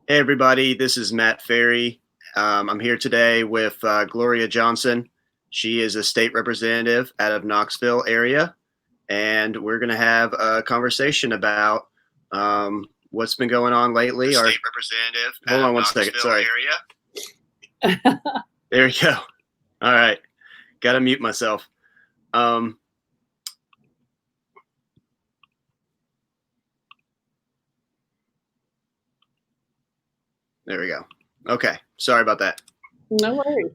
Hey everybody, this is Matt Ferry. I'm here today with Gloria Johnson. She is a state representative out of Knoxville area, and we're going to have a conversation about what's been going on lately. The Our state representative hold out on of one second. Knoxville Sorry. area. There we go. All right, got to mute myself. There we go. Okay, sorry about that. No worries.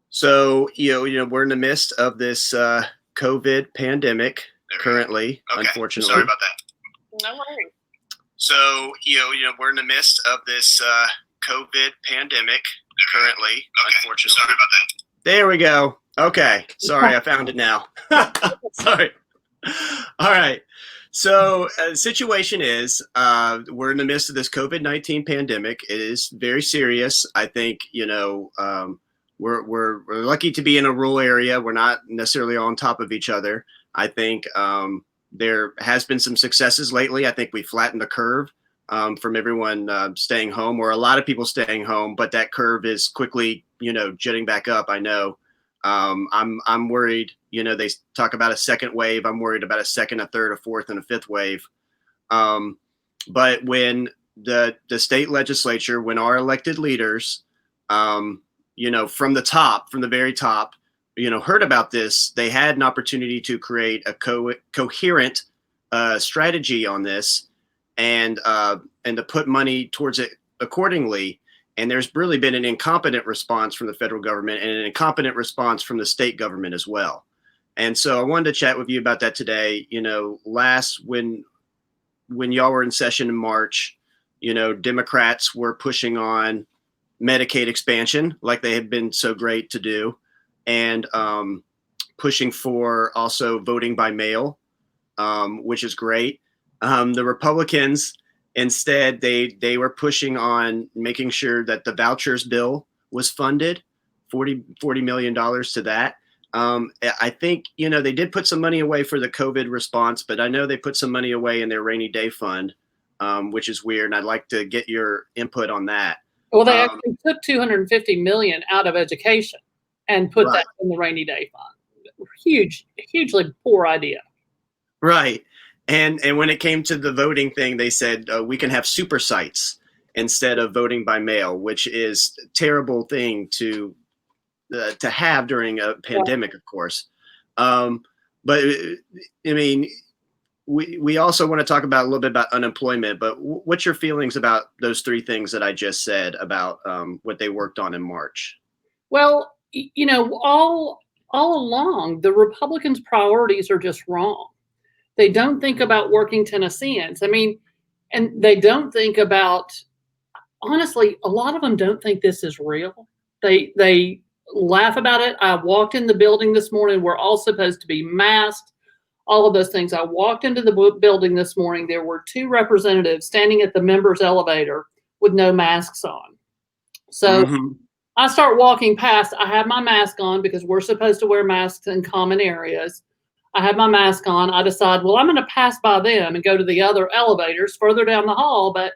So we're in the midst of this COVID pandemic currently, Okay, unfortunately. sorry about that. No worries. So we're in the midst of this COVID pandemic currently, unfortunately. Sorry about that. There we go. Okay, sorry, I found it now. Sorry. All right. So the situation is we're in the midst of this COVID-19 pandemic. It is very serious. I think we're lucky to be in a rural area. We're not necessarily on top of each other. I think there has been some successes lately. I think we flattened the curve from everyone staying home, or a lot of people staying home, but that curve is quickly, jutting back up. I know. I'm worried. They talk about a second wave. I'm worried about a second, a third, a fourth, and a fifth wave. But when the state legislature, when our elected leaders, from the top, from the very top, heard about this, they had an opportunity to create a coherent strategy on this, and to put money towards it accordingly. And there's really been an incompetent response from the federal government and an incompetent response from the state government as well. And so I wanted to chat with you about that today. When y'all were in session in March, Democrats were pushing on Medicaid expansion like they had been so great to do, and pushing for also voting by mail, which is great. The Republicans, instead, they were pushing on making sure that the vouchers bill was funded, $40 million to that. I think, they did put some money away for the COVID response, but I know they put some money away in their rainy day fund, which is weird. And I'd like to get your input on that. Well, they actually took $250 million out of education and put that in the rainy day fund. Hugely poor idea. Right. And when it came to the voting thing, they said we can have super sites instead of voting by mail, which is a terrible thing to have during a pandemic, of course. But I mean, we also want to talk about a little bit about unemployment. But what's your feelings about those three things that I just said about what they worked on in March? Well, all along, the Republicans' priorities are just wrong. They don't think about working Tennesseans. I mean, and they don't think about, honestly, a lot of them don't think this is real. They laugh about it. I walked in the building this morning. We're all supposed to be masked, all of those things. I walked into the building this morning. There were two representatives standing at the members' elevator with no masks on. So I start walking past. I have my mask on because we're supposed to wear masks in common areas. I have my mask on. I decide, well, I'm going to pass by them and go to the other elevators further down the hall, but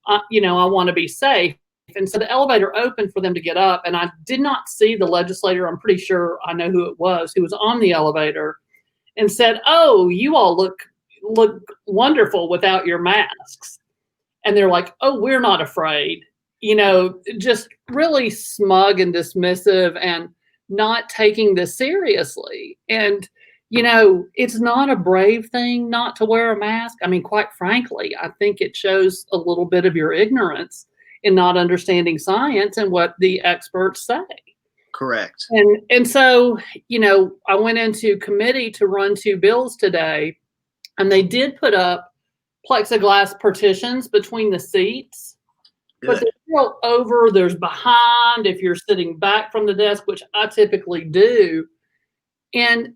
I want to be safe. And so the elevator opened for them to get up, and I did not see the legislator. I'm pretty sure I know who it was who was on the elevator, and said, "Oh, you all look wonderful without your masks." And they're like, "Oh, we're not afraid." Just really smug and dismissive and not taking this seriously. And it's not a brave thing not to wear a mask. I mean, quite frankly, I think it shows a little bit of your ignorance in not understanding science and what the experts say. Correct. And so, I went into committee to run two bills today, and they did put up plexiglass partitions between the seats. Good. But there's behind if you're sitting back from the desk, which I typically do. And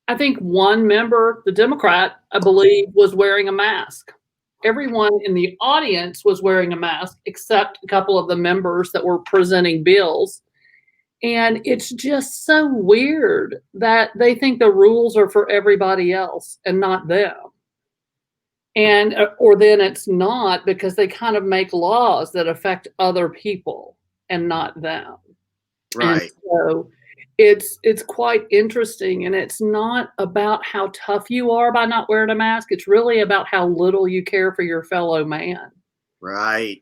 I think one member, the Democrat, I believe, was wearing a mask. Everyone in the audience was wearing a mask, except a couple of the members that were presenting bills. And it's just so weird that they think the rules are for everybody else and not them. And or then it's not, because they kind of make laws that affect other people and not them. And Right. so it's quite interesting, and it's not about how tough you are by not wearing a mask. It's really about how little you care for your fellow man. Right.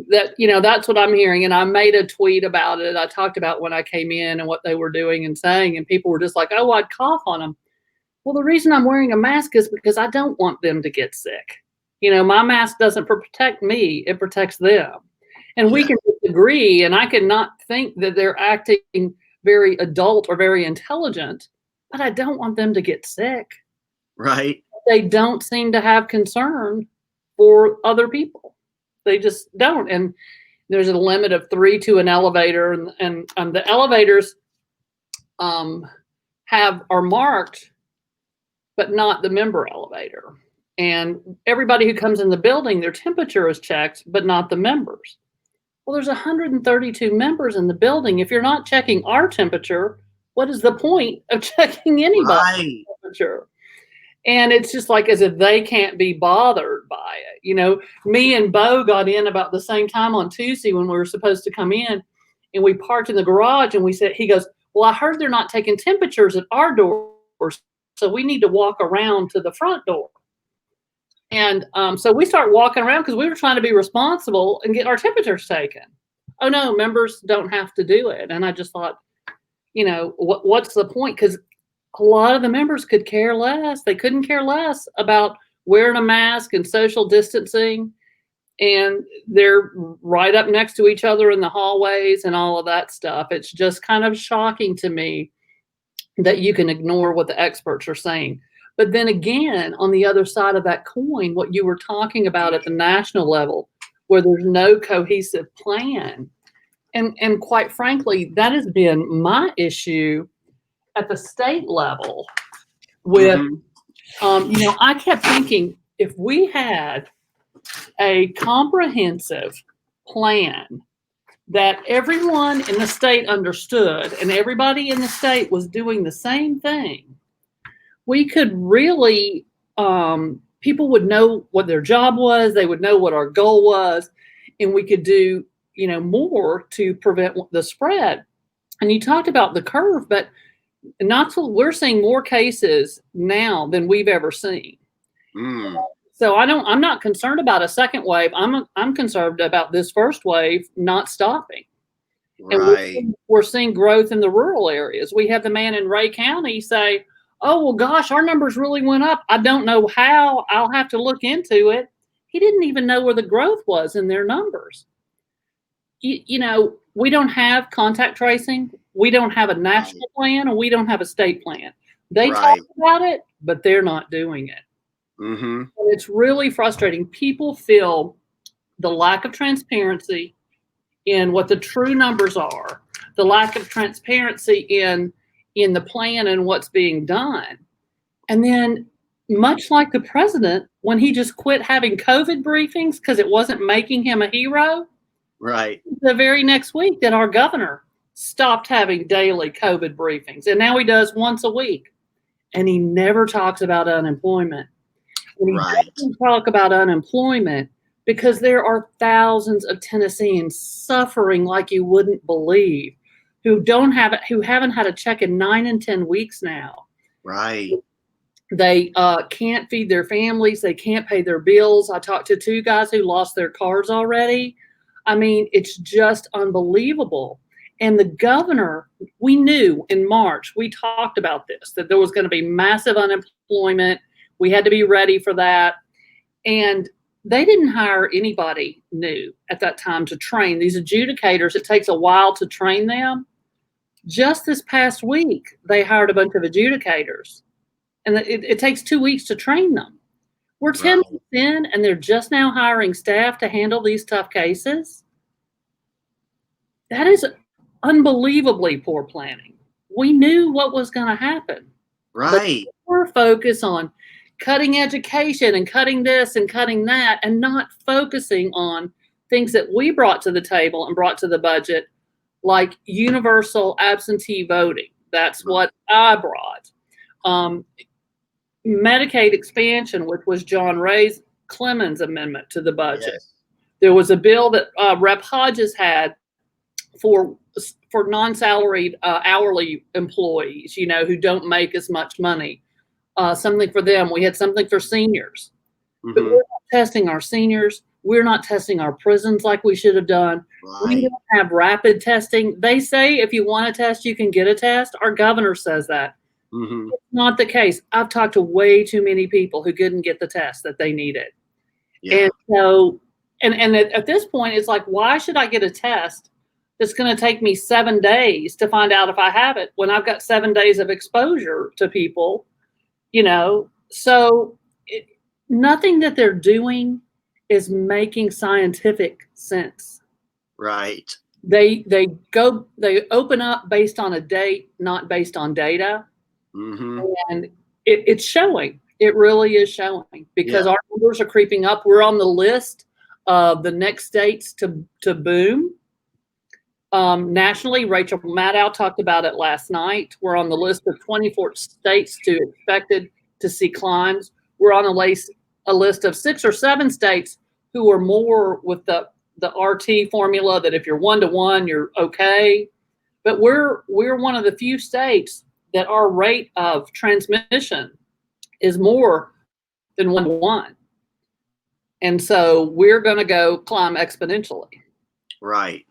That's what I'm hearing. And I made a tweet about it. I talked about when I came in and what they were doing and saying, and people were just like, oh, I'd cough on them. Well, the reason I'm wearing a mask is because I don't want them to get sick. My mask doesn't protect me, it protects them. And we can disagree, and I cannot think that they're acting very adult or very intelligent, but I don't want them to get sick. Right. They don't seem to have concern for other people. They just don't. And there's a limit of 3 to an elevator, and the elevators are marked, but not the member elevator. And everybody who comes in the building, their temperature is checked, but not the members. Well, there's 132 members in the building. If you're not checking our temperature, what is the point of checking anybody's temperature? And it's just like as if they can't be bothered by it. Me and Bo got in about the same time on Tuesday when we were supposed to come in, and we parked in the garage, and he goes, well, I heard they're not taking temperatures at our doors, so we need to walk around to the front door. And so we start walking around because we were trying to be responsible and get our temperatures taken. Oh, no, members don't have to do it. And I just thought, what's the point? Because a lot of the members could care less. They couldn't care less about wearing a mask and social distancing. And they're right up next to each other in the hallways and all of that stuff. It's just kind of shocking to me that you can ignore what the experts are saying. But then again, on the other side of that coin, what you were talking about at the national level, where there's no cohesive plan. And quite frankly, that has been my issue at the state level with, I kept thinking, if we had a comprehensive plan that everyone in the state understood and everybody in the state was doing the same thing, we could really, people would know what their job was, they would know what our goal was, and we could do, more to prevent the spread. And you talked about the curve, but we're seeing more cases now than we've ever seen. So I'm not concerned about a second wave. I'm concerned about this first wave not stopping. Right. And we're seeing growth in the rural areas. We have the man in Ray County say, oh, well, gosh, our numbers really went up. I don't know how. I'll have to look into it. He didn't even know where the growth was in their numbers. We don't have contact tracing. We don't have a national plan, and we don't have a state plan. They talk about it, but they're not doing it. And it's really frustrating. People feel the lack of transparency in what the true numbers are, the lack of transparency in the plan and what's being done. And then, much like the president, when he just quit having COVID briefings because it wasn't making him a hero, the very next week that our governor stopped having daily COVID briefings, and now he does once a week, and he never talks about unemployment. And he doesn't talk about unemployment because there are thousands of Tennesseans suffering like you wouldn't believe, who haven't had a check in 9 and 10 weeks now. They can't feed their families. They can't pay their bills. I talked to 2 guys who lost their cars already. I mean, it's just unbelievable. And the governor, we knew in March, we talked about this, that there was going to be massive unemployment. We had to be ready for that. And they didn't hire anybody new at that time to train these adjudicators. It takes a while to train them. Just this past week, they hired a bunch of adjudicators, and it takes 2 weeks to train them. We're 10 months in, and they're just now hiring staff to handle these tough cases. That is unbelievably poor planning. We knew what was going to happen. But we're focused on cutting education and cutting this and cutting that, and not focusing on things that we brought to the table and brought to the budget, like universal absentee voting. That's what I brought. Medicaid expansion, which was John Ray's Clemens amendment to the budget. Yes. There was a bill that Rep. Hodges had for non-salaried hourly employees, who don't make as much money. Something for them. We had something for seniors. But Mm-hmm. we're not testing our seniors. We're not testing our prisons like we should have done. We Right. don't have rapid testing. They say if you want a test, you can get a test. Our governor says that. Mm-hmm. It's not the case. I've talked to way too many people who couldn't get the test that they needed. Yeah. And so, and at this point, it's like, why should I get a test that's going to take me 7 days to find out if I have it when I've got 7 days of exposure to people, So nothing that they're doing is making scientific sense. Right. They open up based on a date, not based on data. Mm-hmm. And it's showing. It really is showing because our numbers are creeping up. We're on the list of the next states to boom. Nationally, Rachel Maddow talked about it last night. We're on the list of 24 states expected to see climbs. We're on a list of 6 or 7 states who are more with the RT formula that if you're 1-to-1, you're okay. But we're one of the few states that our rate of transmission is more than 1-to-1. And so we're going to go climb exponentially. Right.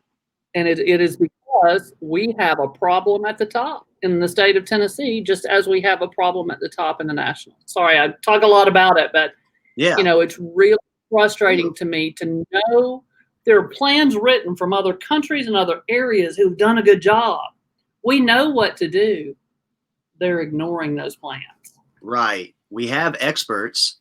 And it is because we have a problem at the top in the state of Tennessee, just as we have a problem at the top in the national. Sorry, I talk a lot about it, but it's really frustrating to me to know there are plans written from other countries and other areas who've done a good job. We know what to do. They're ignoring those plans. Right. We have experts.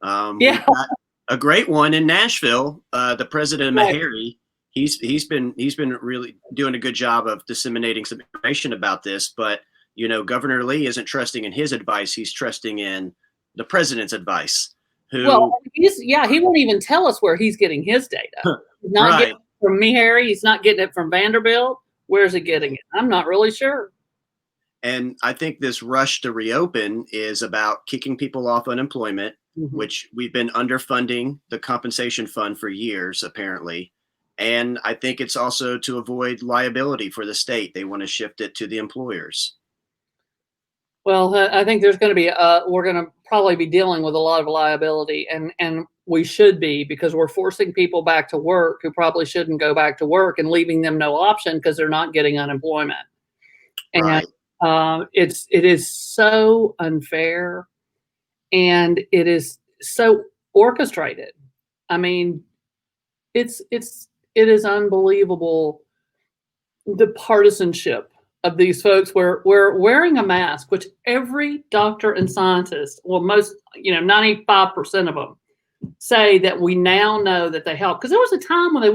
Yeah. We've got a great one in Nashville, the president of Right. Meharry. He's been really doing a good job of disseminating some information about this, but Governor Lee isn't trusting in his advice. He's trusting in the president's advice. He won't even tell us where he's getting his data. He's not getting it from Meharry. He's not getting it from Vanderbilt. Where's he getting it? I'm not really sure. And I think this rush to reopen is about kicking people off unemployment, which we've been underfunding the compensation fund for years, apparently. And I think it's also to avoid liability for the state. They want to shift it to the employers. Well, I think there's going to be we're going to probably be dealing with a lot of liability, and we should be, because we're forcing people back to work who probably shouldn't go back to work and leaving them no option because they're not getting unemployment. Right. And it is so unfair, and it is so orchestrated. I mean, it is unbelievable, the partisanship of these folks where wearing a mask, which every doctor and scientist, well, most, 95% of them say that we now know that they help. Because there was a time when they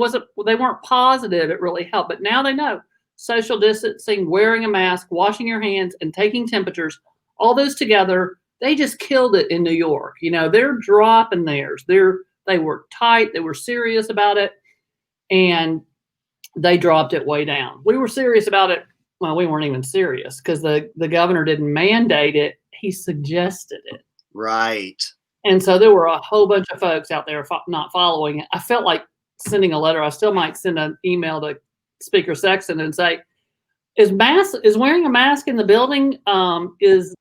weren't positive it really helped, but now they know social distancing, wearing a mask, washing your hands, and taking temperatures, all those together, they just killed it in New York. They're dropping theirs. They were tight. They were serious about it, and they dropped it way down. We were serious about it. Well, we weren't even serious because the governor didn't mandate it. He suggested it. Right. And so there were a whole bunch of folks out there not following it. I felt like sending a letter. I still might send an email to Speaker Sexton and say, is wearing a mask in the building, is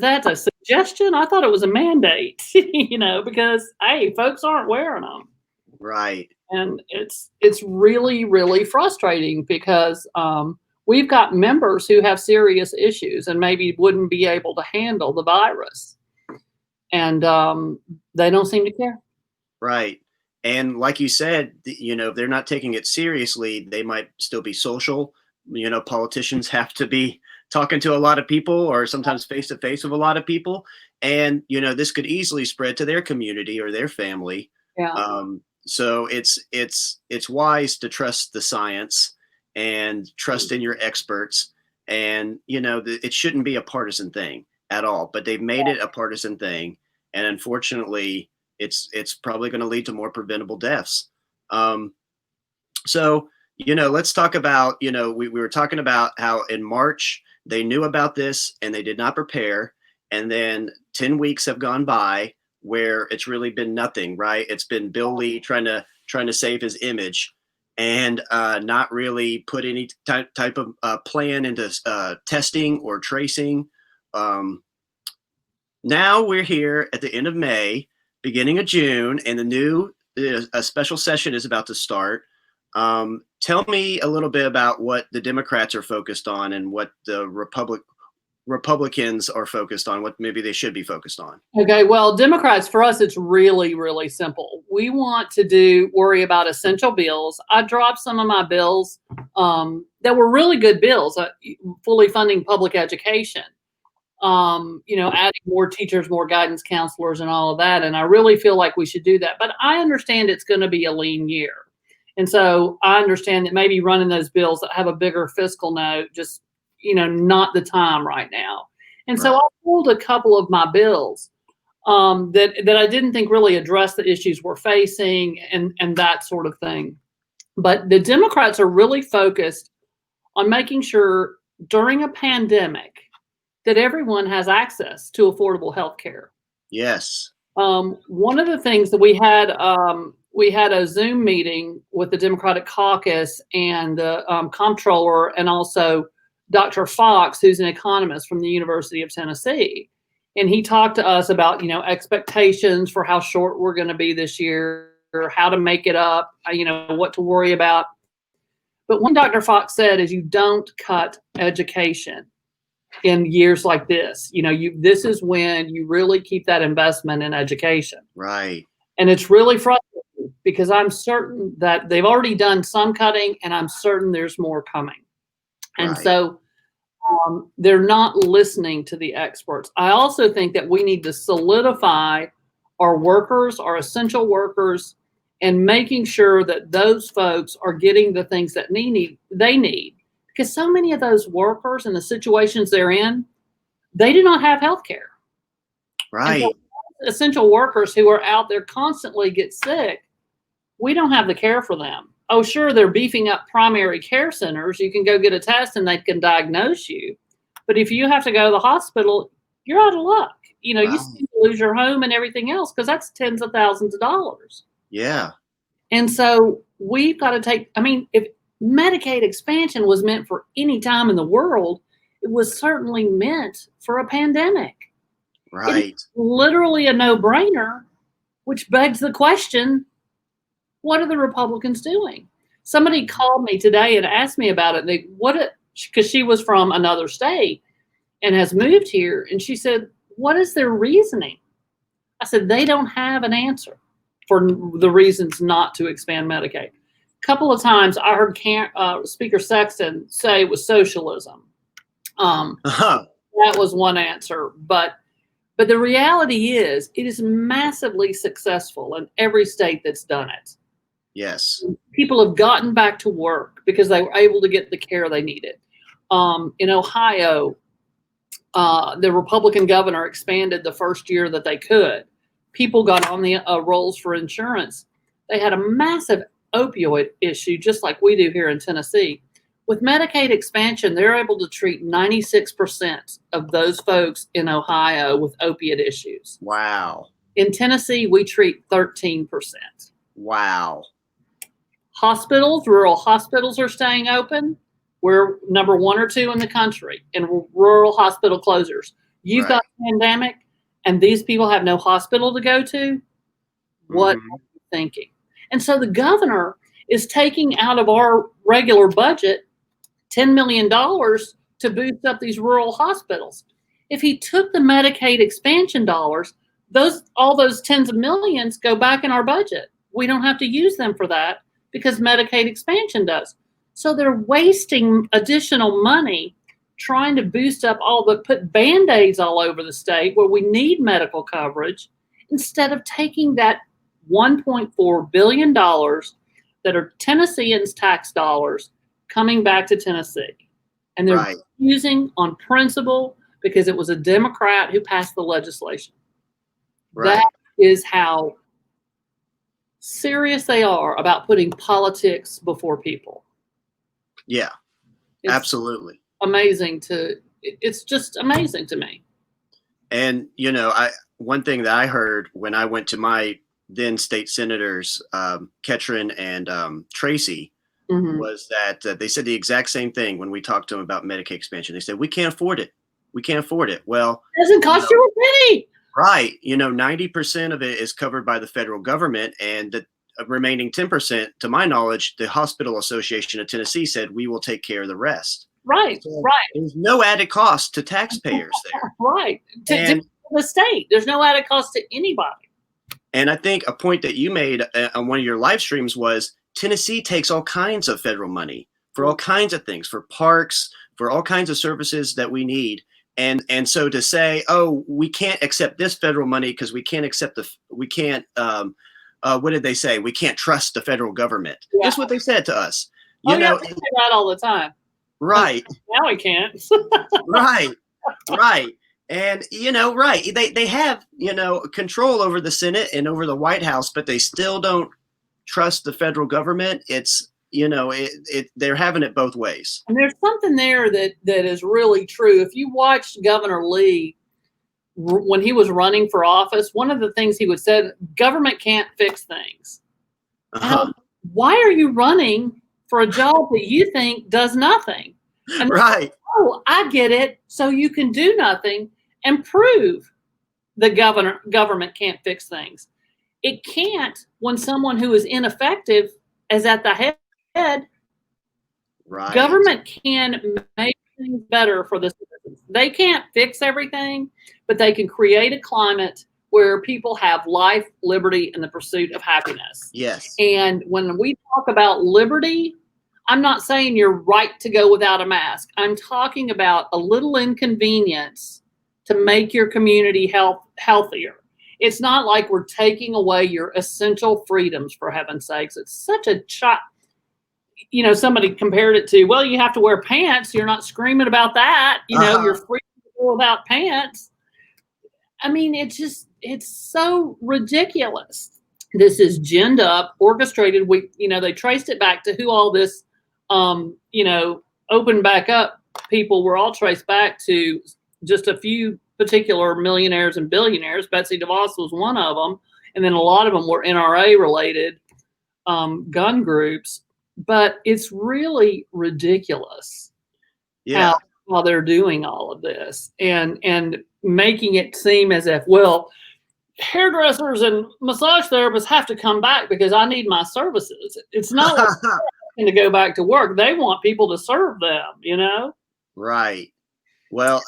that a suggestion? I thought it was a mandate, because, hey, folks aren't wearing them. Right. And it's really, really frustrating because we've got members who have serious issues and maybe wouldn't be able to handle the virus. And they don't seem to care. Right. And like you said, if they're not taking it seriously, they might still be social. Politicians have to be talking to a lot of people, or sometimes face to face with a lot of people. And, this could easily spread to their community or their family. Yeah. So it's wise to trust the science and trust in your experts. And, it shouldn't be a partisan thing at all, but they've made it a partisan thing. And unfortunately, it's probably going to lead to more preventable deaths. So, let's talk about, we were talking about how in March they knew about this and they did not prepare. And then 10 weeks have gone by. where it's really been nothing, right? It's been Bill Lee trying to save his image, and not really put any type of plan into testing or tracing. Now we're here at the end of May, beginning of June, and the new a special session is about to start. Tell me a little bit about what the Democrats are focused on and what the Republicans are focused on, what maybe they should be focused on. Okay, well, Democrats, for us, it's really, really simple. We want to worry about essential bills. I dropped some of my bills that were really good bills, fully funding public education, adding more teachers, more guidance counselors, and all of that. And I really feel like we should do that. But I understand it's going to be a lean year. And so I understand that maybe running those bills that have a bigger fiscal note, just, not the time right now. And so I pulled a couple of my bills that I didn't think really addressed the issues we're facing and that sort of thing. But the Democrats are really focused on making sure during a pandemic that everyone has access to affordable health care. Yes. One of the things that we had a Zoom meeting with the Democratic caucus and the comptroller, and also Dr. Fox, who's an economist from the University of Tennessee. And he talked to us about, expectations for how short we're going to be this year, or how to make it up, what to worry about. But one Dr. Fox said is you don't cut education in years like this. This is when you really keep that investment in education. Right. And it's really frustrating because I'm certain that they've already done some cutting, and I'm certain there's more coming. And so they're not listening to the experts. I also think that we need to solidify our workers, our essential workers, and making sure that those folks are getting the things that they need. Because so many of those workers and the situations they're in, they do not have health care. Right. So essential workers who are out there constantly get sick, we don't have the care for them. Oh, sure, they're beefing up primary care centers. You can go get a test and they can diagnose you. But if you have to go to the hospital, you're out of luck. You seem to lose your home and everything else because that's tens of thousands of dollars. Yeah. And so we've got to if Medicaid expansion was meant for any time in the world, it was certainly meant for a pandemic. Right. It's literally a no-brainer, which begs the question, what are the Republicans doing? Somebody called me today and asked me about it. Because she was from another state and has moved here. And she said, what is their reasoning? I said, they don't have an answer for the reasons not to expand Medicaid. A couple of times I heard Speaker Sexton say it was socialism. That was one answer. But the reality is it is massively successful in every state that's done it. Yes. People have gotten back to work because they were able to get the care they needed. In Ohio, the Republican governor expanded the first year that they could. People got on the rolls for insurance. They had a massive opioid issue, just like we do here in Tennessee. With Medicaid expansion, they're able to treat 96% of those folks in Ohio with opiate issues. Wow. In Tennessee, we treat 13%. Wow. Hospitals, rural hospitals are staying open. We're number 1 or 2 in the country in rural hospital closures. You've got a pandemic and these people have no hospital to go to. What are you thinking? And so the governor is taking out of our regular budget $10 million to boost up these rural hospitals. If he took the Medicaid expansion dollars, all those tens of millions go back in our budget. We don't have to use them for that because Medicaid expansion does. So they're wasting additional money trying to boost up put Band-Aids all over the state where we need medical coverage instead of taking that $1.4 billion that are Tennesseans' tax dollars coming back to Tennessee. And they're using on principle because it was a Democrat who passed the legislation. Right. That is how serious they are about putting politics before people. Yeah, absolutely. It's just amazing to me. And one thing that I heard when I went to my then state senators, Ketron and Tracy, was that they said the exact same thing when we talked to them about Medicaid expansion. They said, we can't afford it. We can't afford it. Well, it doesn't cost you a penny. Right. 90% of it is covered by the federal government, and the remaining 10%, to my knowledge, the Hospital Association of Tennessee said we will take care of the rest. Right, So right. There's no added cost to taxpayers there. Right. To the state. There's no added cost to anybody. And I think a point that you made on one of your live streams was Tennessee takes all kinds of federal money for all kinds of things, for parks, for all kinds of services that we need. And so to say, oh, we can't accept this federal money because we can't accept what did they say? We can't trust the federal government. Yeah. That's what they said to us. You know, they say that all the time. Right. Now we can't. Right. And right. They have, control over the Senate and over the White House, but they still don't trust the federal government. It's, they're having it both ways. And there's something there that is really true. If you watched Governor Lee when he was running for office, one of the things he would say, government can't fix things. Why are you running for a job that you think does nothing? And right. Oh, I get it. So you can do nothing and prove the government can't fix things. It can't when someone who is ineffective is at the head. Right. Government can make things better for the citizens. They can't fix everything, but they can create a climate where people have life, liberty, and the pursuit of happiness. Yes. And when we talk about liberty, I'm not saying you're right to go without a mask. I'm talking about a little inconvenience to make your community healthier. It's not like we're taking away your essential freedoms, for heaven's sakes. It's such a somebody compared it to, well, you have to wear pants. You're not screaming about that. You're free to go without pants. I mean, it's so ridiculous. This is ginned up, orchestrated. They traced it back to who all this, open back up people were all traced back to just a few particular millionaires and billionaires. Betsy DeVos was one of them. And then a lot of them were NRA related gun groups. But it's really ridiculous how they're doing all of this and making it seem as if, well, hairdressers and massage therapists have to come back because I need my services. It's not like to go back to work. They want people to serve them, Right. Well,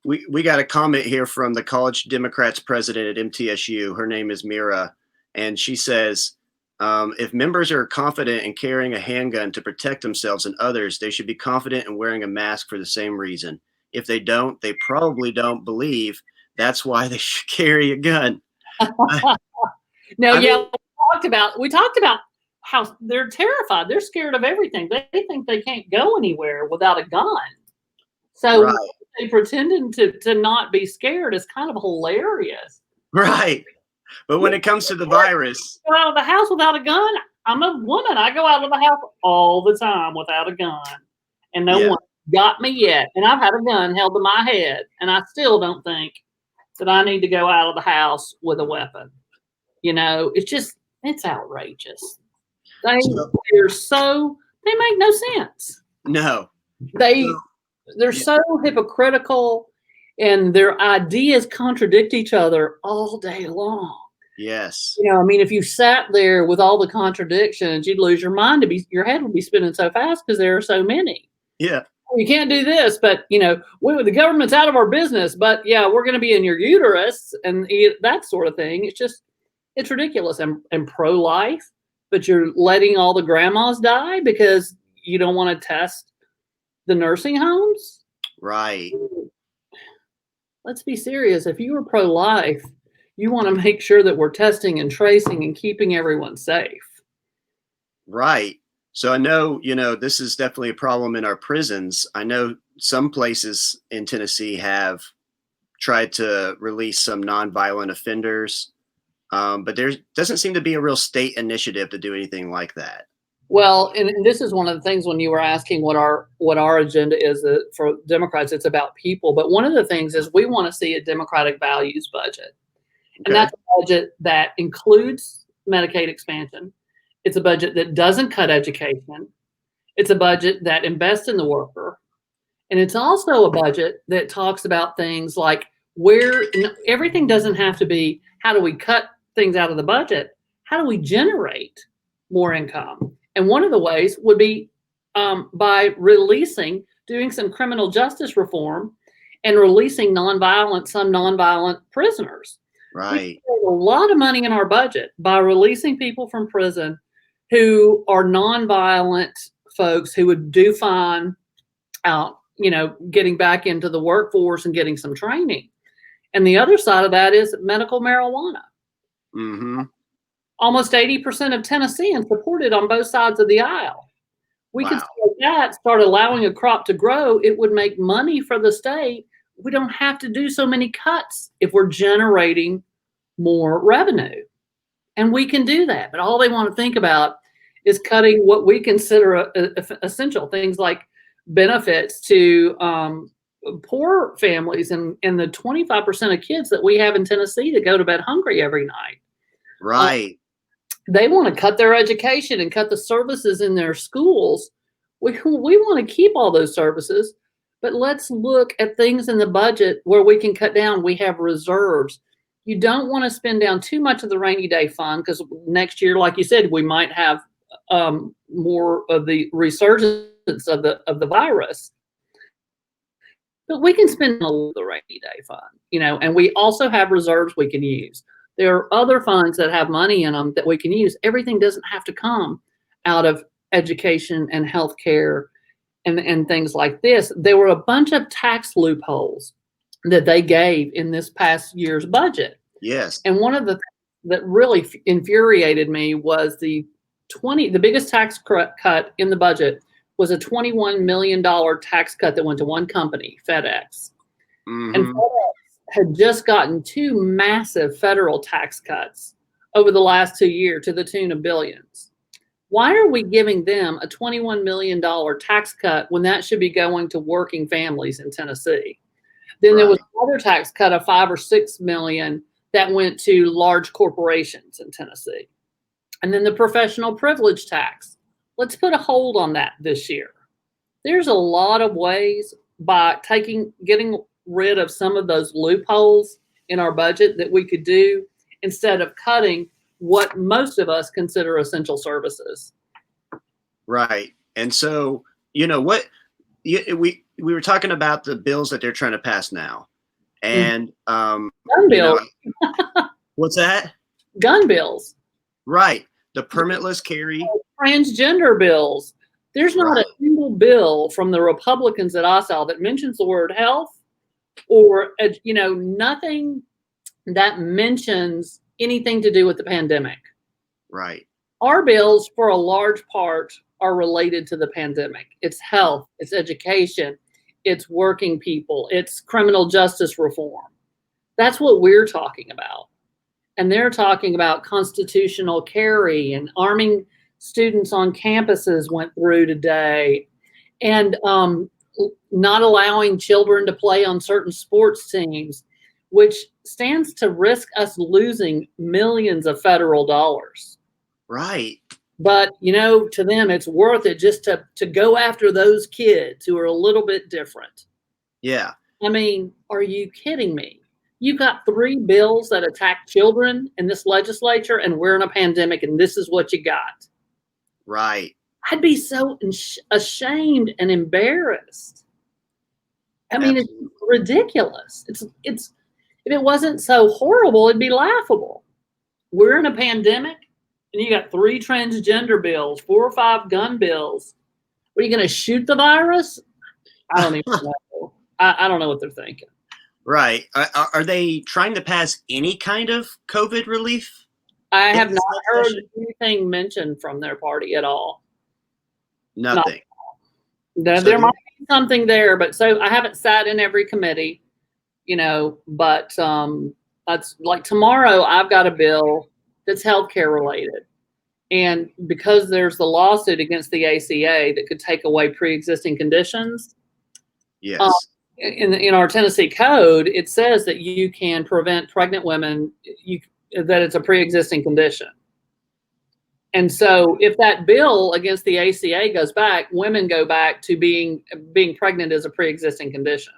we got a comment here from the College Democrats president at MTSU. Her name is Mira, and she says, if members are confident in carrying a handgun to protect themselves and others, they should be confident in wearing a mask for the same reason. If they don't, they probably don't believe that's why they should carry a gun. We talked about how they're terrified. They're scared of everything. They think they can't go anywhere without a gun. So they pretending to not be scared is kind of hilarious. Right. But when it comes to the virus, go out of the house without a gun. I'm a woman. I go out of the house all the time without a gun, and no one got me yet. And I've had a gun held to my head, and I still don't think that I need to go out of the house with a weapon. It's outrageous. They make no sense. No, they're so hypocritical. And their ideas contradict each other all day long. Yes. If you sat there with all the contradictions, you'd lose your mind. Your head would be spinning so fast because there are so many. Yeah. You can't do this, but the government's out of our business. But we're going to be in your uterus and that sort of thing. It's ridiculous. And pro-life, but you're letting all the grandmas die because you don't want to test the nursing homes. Right. Let's be serious. If you are pro-life, you want to make sure that we're testing and tracing and keeping everyone safe. Right. So I know, this is definitely a problem in our prisons. I know some places in Tennessee have tried to release some nonviolent offenders, but there doesn't seem to be a real state initiative to do anything like that. Well, and this is one of the things when you were asking what our agenda is for Democrats, it's about people. But one of the things is we want to see a Democratic values budget. And Okay. that's a budget that includes Medicaid expansion. It's a budget that doesn't cut education. It's a budget that invests in the worker. And it's also a budget that talks about things like where everything doesn't have to be how do we cut things out of the budget? How do we generate more income? And one of the ways would be by doing some criminal justice reform and releasing some nonviolent prisoners. Right. We save a lot of money in our budget by releasing people from prison who are nonviolent folks who would do fine out, getting back into the workforce and getting some training. And the other side of that is medical marijuana. Mm-hmm. Almost 80% of Tennesseans support it on both sides of the aisle. We could start allowing a crop to grow. It would make money for the state. We don't have to do so many cuts if we're generating more revenue. And we can do that. But all they want to think about is cutting what we consider essential things like benefits to poor families and the 25% of kids that we have in Tennessee that go to bed hungry every night. Right. They want to cut their education and cut the services in their schools. We want to keep all those services, but let's look at things in the budget where we can cut down. We have reserves. You don't want to spend down too much of the rainy day fund because next year, like you said, we might have more of the resurgence of the virus. But we can spend a little of the rainy day fund, and we also have reserves we can use. There are other funds that have money in them that we can use. Everything doesn't have to come out of education and healthcare and things like this. There were a bunch of tax loopholes that they gave in this past year's budget. Yes. And one of the things that really infuriated me was the biggest tax cut in the budget was a $21 million tax cut that went to one company, FedEx. Mm-hmm. And FedEx had just gotten two massive federal tax cuts over the last 2 years to the tune of billions. Why are we giving them a $21 million tax cut when that should be going to working families in Tennessee? Then there was another tax cut of $5 or $6 million that went to large corporations in Tennessee. And then the professional privilege tax. Let's put a hold on that this year. There's a lot of ways by getting rid of some of those loopholes in our budget that we could do instead of cutting what most of us consider essential services. Right. And so, we were talking about the bills that they're trying to pass now. And gun bills. What's that? Gun bills. Right. The permitless carry. Transgender bills. There's not a single bill from the Republicans that I saw that mentions the word health or, nothing that mentions anything to do with the pandemic. Right. Our bills, for a large part, are related to the pandemic. It's health, it's education, it's working people, it's criminal justice reform. That's what we're talking about. And they're talking about constitutional carry and arming students on campuses went through today, and not allowing children to play on certain sports teams, which stands to risk us losing millions of federal dollars. Right. But, to them, it's worth it just to go after those kids who are a little bit different. Yeah. I mean, are you kidding me? You got 3 bills that attack children in this legislature, and we're in a pandemic, and this is what you got. Right. I'd be so ashamed and embarrassed. I mean, It's ridiculous. It's if it wasn't so horrible, it'd be laughable. We're in a pandemic, and you got 3 transgender bills, 4 or 5 gun bills. Are you going to shoot the virus? I don't even know. I don't know what they're thinking. Right. Are they trying to pass any kind of COVID relief? I have not heard anything mentioned from their party at all. Nothing. There might be something there, but so I haven't sat in every committee, but that's like tomorrow I've got a bill that's healthcare related. And because there's the lawsuit against the ACA that could take away pre-existing conditions, Yes. in our Tennessee code, it says that you can prevent pregnant women, that it's a pre-existing condition. And so if that bill against the ACA goes back, women go back to being pregnant as a pre-existing condition.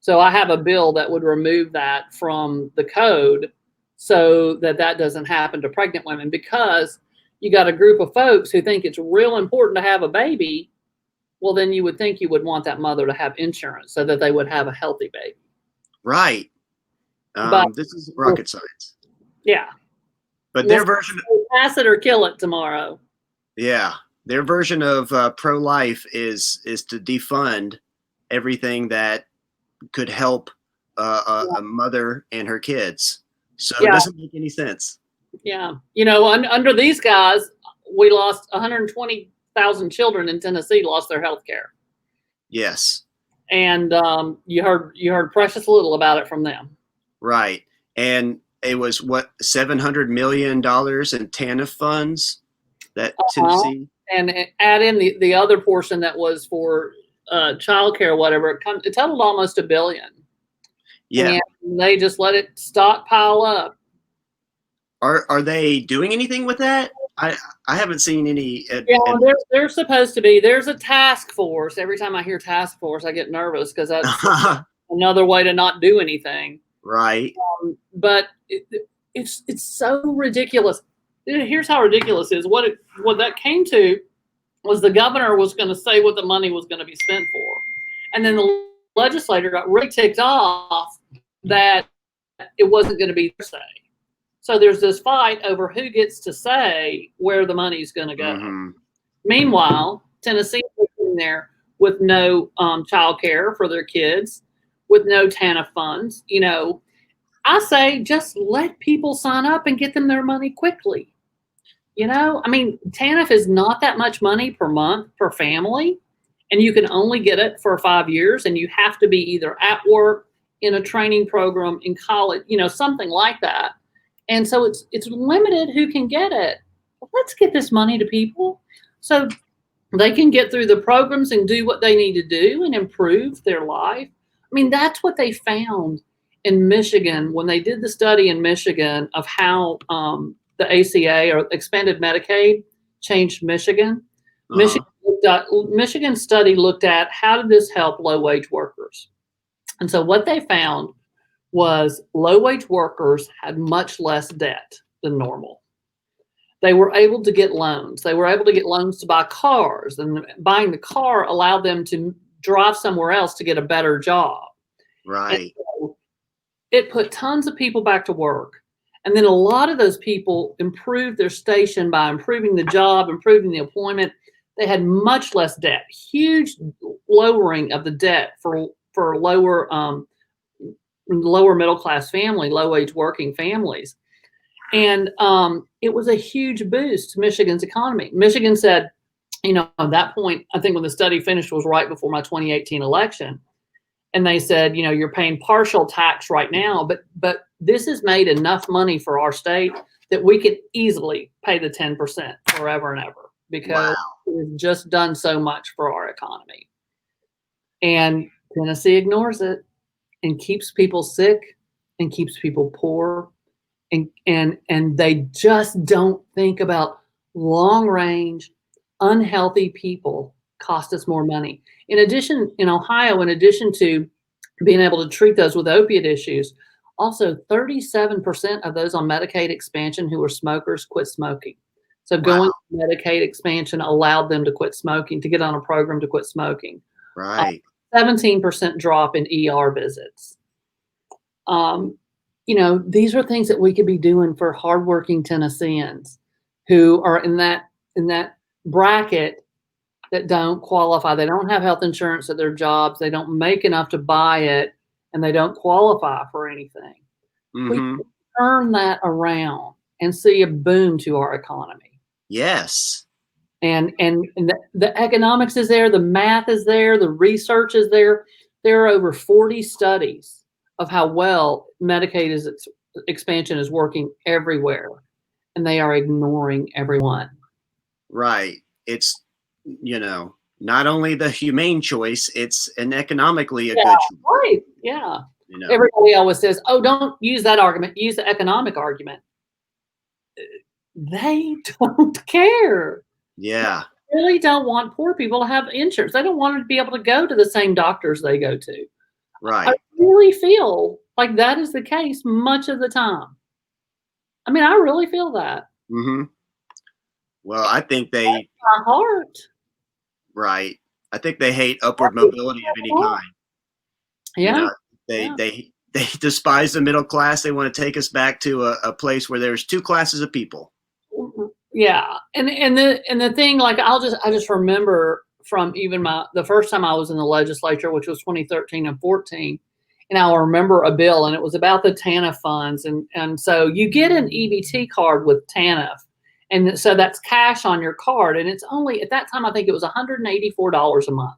So I have a bill that would remove that from the code so that that doesn't happen to pregnant women, because you got a group of folks who think it's real important to have a baby. Well, then you would think you would want that mother to have insurance so that they would have a healthy baby. Right. But this is rocket science. yeah. But their version, pass it or kill it tomorrow. Yeah, their version of pro-life is to defund everything that could help a mother and her kids. So it doesn't make any sense. Yeah, you know, under these guys, we lost 120,000 children in Tennessee lost their health care. Yes. And you heard precious little about it from them. Right. And it was what, $700 million in TANF funds that Tennessee. And add in the other portion that was for childcare or whatever. It totaled almost $1 billion. Yeah. And they just let it stockpile up. Are they doing anything with that? I haven't seen any. They're supposed to be. There's a task force. Every time I hear task force, I get nervous because that's another way to not do anything. Right. But it's so ridiculous. Here's how ridiculous it is. What that came to was the governor was going to say what the money was going to be spent for, and then the legislator got really ticked off that it wasn't going to be their say. So there's this fight over who gets to say where the money's going to go. Mm-hmm. Meanwhile, Tennessee is in there with no child care for their kids, with no TANF funds. You know, I say just let people sign up and get them their money quickly. You know, I mean, TANF is not that much money per month per family, and you can only get it for 5 years, and you have to be either at work, in a training program, in college, you know, something like that. And so it's limited who can get it. Well, let's get this money to people so they can get through the programs and do what they need to do and improve their life. I mean, that's what they found in Michigan when they did the study in Michigan of how the ACA or expanded Medicaid changed Michigan. Michigan study looked at how did this help low-wage workers. And so what they found was low-wage workers had much less debt than normal. They were able to get loans. They were able to get loans to buy cars, and buying the car allowed them to drive somewhere else to get a better job. Right. So it put tons of people back to work. And then a lot of those people improved their station by improving the job, improving the employment. They had much less debt, huge lowering of the debt for lower middle class family, low wage working families. And it was a huge boost to Michigan's economy. Michigan said, you know, at that point, I think when the study finished was right before my 2018 election. And they said, you know, you're paying partial tax right now, but this has made enough money for our state that we could easily pay the 10% forever and ever, because it's just done so much for our economy. And Tennessee ignores it and keeps people sick and keeps people poor. And they just don't think about long range, unhealthy people cost us more money. In addition, in Ohio, in addition to being able to treat those with opiate issues, also 37% of those on Medicaid expansion who were smokers quit smoking. So going to Medicaid expansion allowed them to quit smoking, to get on a program to quit smoking. Right. 17% drop in ER visits. You know, these are things that we could be doing for hardworking Tennesseans who are in that bracket that don't qualify. They don't have health insurance at their jobs. They don't make enough to buy it, and they don't qualify for anything. Mm-hmm. We can turn that around and see a boom to our economy. Yes. And the economics is there, the math is there, the research is there. There are over 40 studies of how well Medicaid expansion is working everywhere. and they are ignoring everyone. Right. It's, not only the humane choice, it's an economically a good choice. Right. Yeah. Everybody always says, oh, don't use that argument. Use the economic argument. They don't care. Yeah. They really don't want poor people to have insurance. They don't want to be able to go to the same doctors they go to. Right. I really feel like that is the case much of the time. I mean, I really feel that. Mm-hmm. Well, I think they, my heart. Right. I think they hate upward mobility of any kind. Yeah. They despise the middle class. They want to take us back to a place where there's two classes of people. Yeah. And the thing, like, I just remember from even the first time I was in the legislature, which was 2013 and 14, and I'll remember a bill, and it was about the TANF funds. And so you get an EBT card with TANF. And so that's cash on your card. And it's only, at that time, I think it was $184 a month.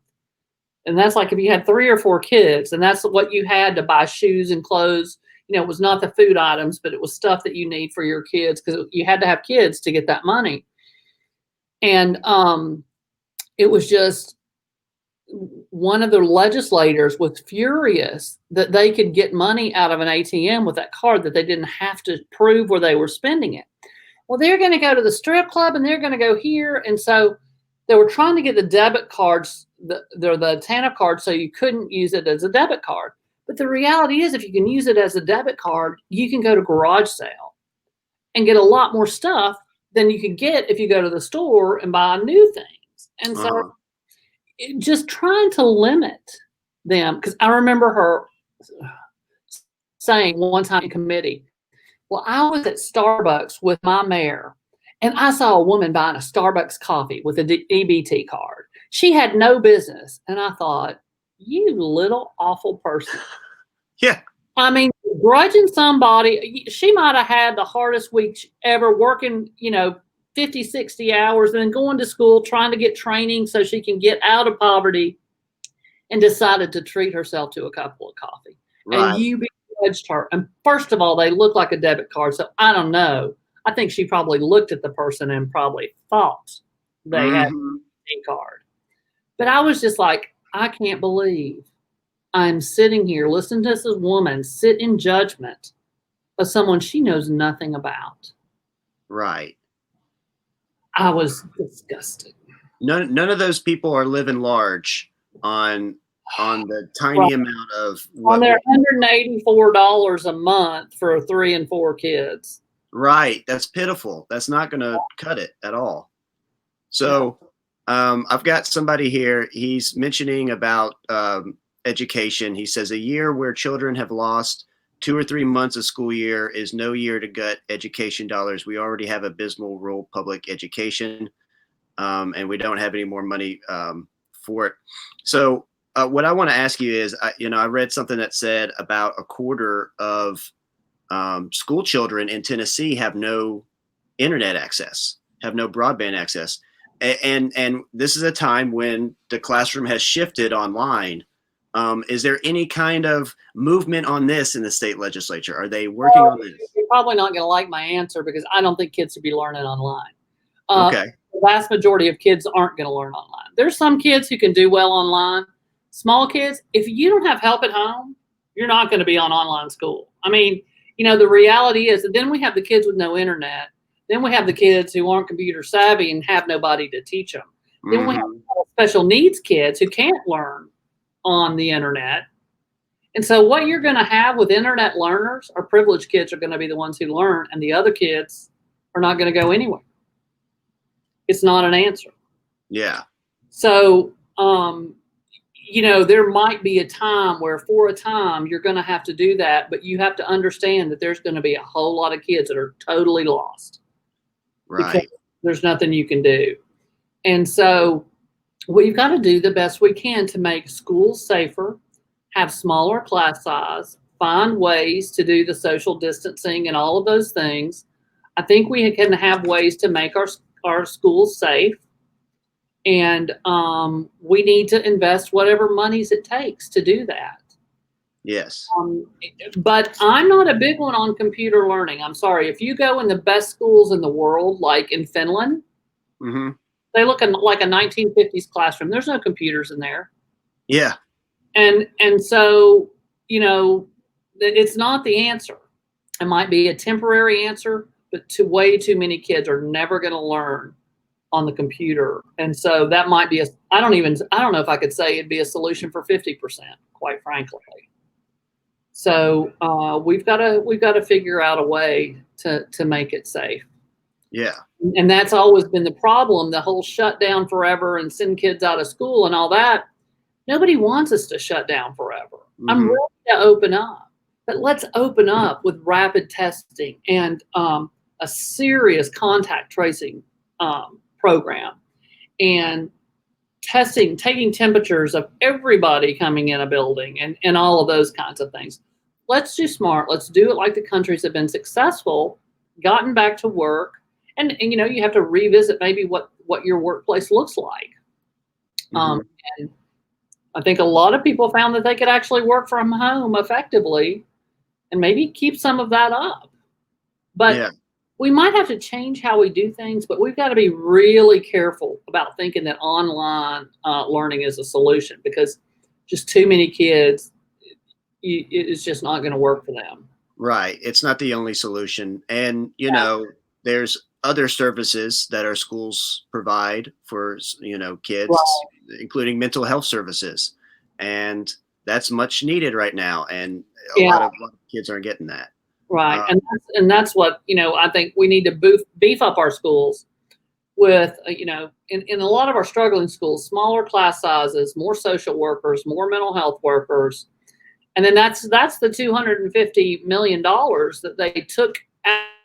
And that's like if you had 3 or 4 kids, and that's what you had to buy shoes and clothes. It was not the food items, but it was stuff that you need for your kids, because you had to have kids to get that money. And it was just, one of the legislators was furious that they could get money out of an ATM with that card, that they didn't have to prove where they were spending it. Well, they're going to go to the strip club and they're going to go here. And so they were trying to get the debit cards, the TANF card, so you couldn't use it as a debit card. But the reality is, if you can use it as a debit card, you can go to garage sale and get a lot more stuff than you could get if you go to the store and buy new things. And so just trying to limit them, because I remember her saying one time in committee, well, I was at Starbucks with my mayor, and I saw a woman buying a Starbucks coffee with an EBT card. She had no business. And I thought, you little awful person. Yeah. I mean, grudging somebody, she might have had the hardest week ever, working, 50, 60 hours, and then going to school, trying to get training so she can get out of poverty, and decided to treat herself to a cup of coffee. Right. And you begrudged her. And first of all, they look like a debit card. So I don't know. I think she probably looked at the person and probably thought they had a card. But I was just like, I can't believe I'm sitting here listening to this woman sit in judgment of someone she knows nothing about. Right. I was disgusted. None of those people are living large on the tiny amount of on their $184 a month for 3 and 4 kids. Right. That's pitiful. That's not going to cut it at all. So I've got somebody here. He's mentioning about education. He says a year where children have lost 2 or 3 months of school year is no year to gut education dollars. We already have abysmal rural public education, and we don't have any more money for it. So what I want to ask you is, I read something that said about a quarter of school children in Tennessee have no internet access, have no broadband access. And this is a time when the classroom has shifted online. Is there any kind of movement on this in the state legislature? Are they working on this? You're probably not going to like my answer, because I don't think kids should be learning online. Okay. The vast majority of kids aren't going to learn online. There's some kids who can do well online. Small kids, if you don't have help at home, you're not going to be on online school. I mean, the reality is that then we have the kids with no internet. Then we have the kids who aren't computer savvy and have nobody to teach them. Then we have special needs kids who can't learn on the internet. And so what you're going to have with internet learners are privileged kids are going to be the ones who learn, and the other kids are not going to go anywhere. It's not an answer. Yeah. So, there might be a time where for a time you're going to have to do that, but you have to understand that there's going to be a whole lot of kids that are totally lost. Right. Because there's nothing you can do. And so we've got to do the best we can to make schools safer, have smaller class size, find ways to do the social distancing and all of those things. I think we can have ways to make our schools safe. And we need to invest whatever monies it takes to do that. Yes. But I'm not a big one on computer learning. I'm sorry. If you go in the best schools in the world, like in Finland, Mm-hmm. they look like a 1950s classroom. There's no computers in there. Yeah. And so, you know, it's not the answer. It might be a temporary answer, but way too many kids are never going to learn on the computer. And so that might be I don't know if I could say it'd be a solution for 50%, quite frankly. So we've got to figure out a way to make it safe. Yeah. And that's always been the problem, the whole shut down forever and send kids out of school and all that. Nobody wants us to shut down forever. Mm-hmm. I'm ready to open up, but let's open up with rapid testing and a serious contact tracing program and testing, taking temperatures of everybody coming in a building and all of those kinds of things. Let's do smart. Let's do it like the countries have been successful, gotten back to work. And you know, you have to revisit maybe what your workplace looks like. Mm-hmm. And I think a lot of people found that they could actually work from home effectively and maybe keep some of that up. But yeah. We might have to change how we do things, but we've got to be really careful about thinking that online learning is a solution, because just too many kids, it's just not going to work for them. Right. It's not the only solution. And, you know, there's other services that our schools provide for, you know, kids, right, including mental health services. And that's much needed right now. And a lot of kids aren't getting that. Right. And that's what, you know, I think we need to beef up our schools with, you know, in a lot of our struggling schools, smaller class sizes, more social workers, more mental health workers. And then that's the $250 million that they took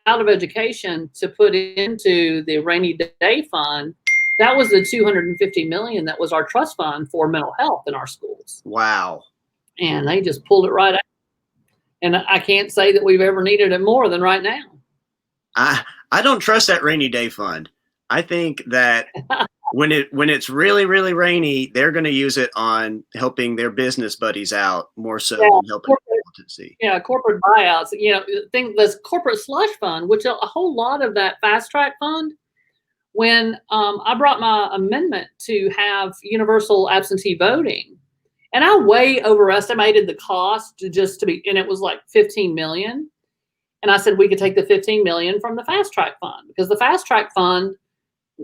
out of education to put into the rainy day fund. That was the $250 million that was our trust fund for mental health in our schools. Wow. And they just pulled it right out. And I can't say that we've ever needed it more than right now. I don't trust that rainy day fund. I think that when it's really, really rainy, they're going to use it on helping their business buddies out more so than helping see. Yeah, corporate buyouts. You know, this corporate slush fund, which a whole lot of that fast track fund. When I brought my amendment to have universal absentee voting, and I way overestimated the cost and it was like 15 million. And I said we could take the 15 million from the fast track fund, because the fast track fund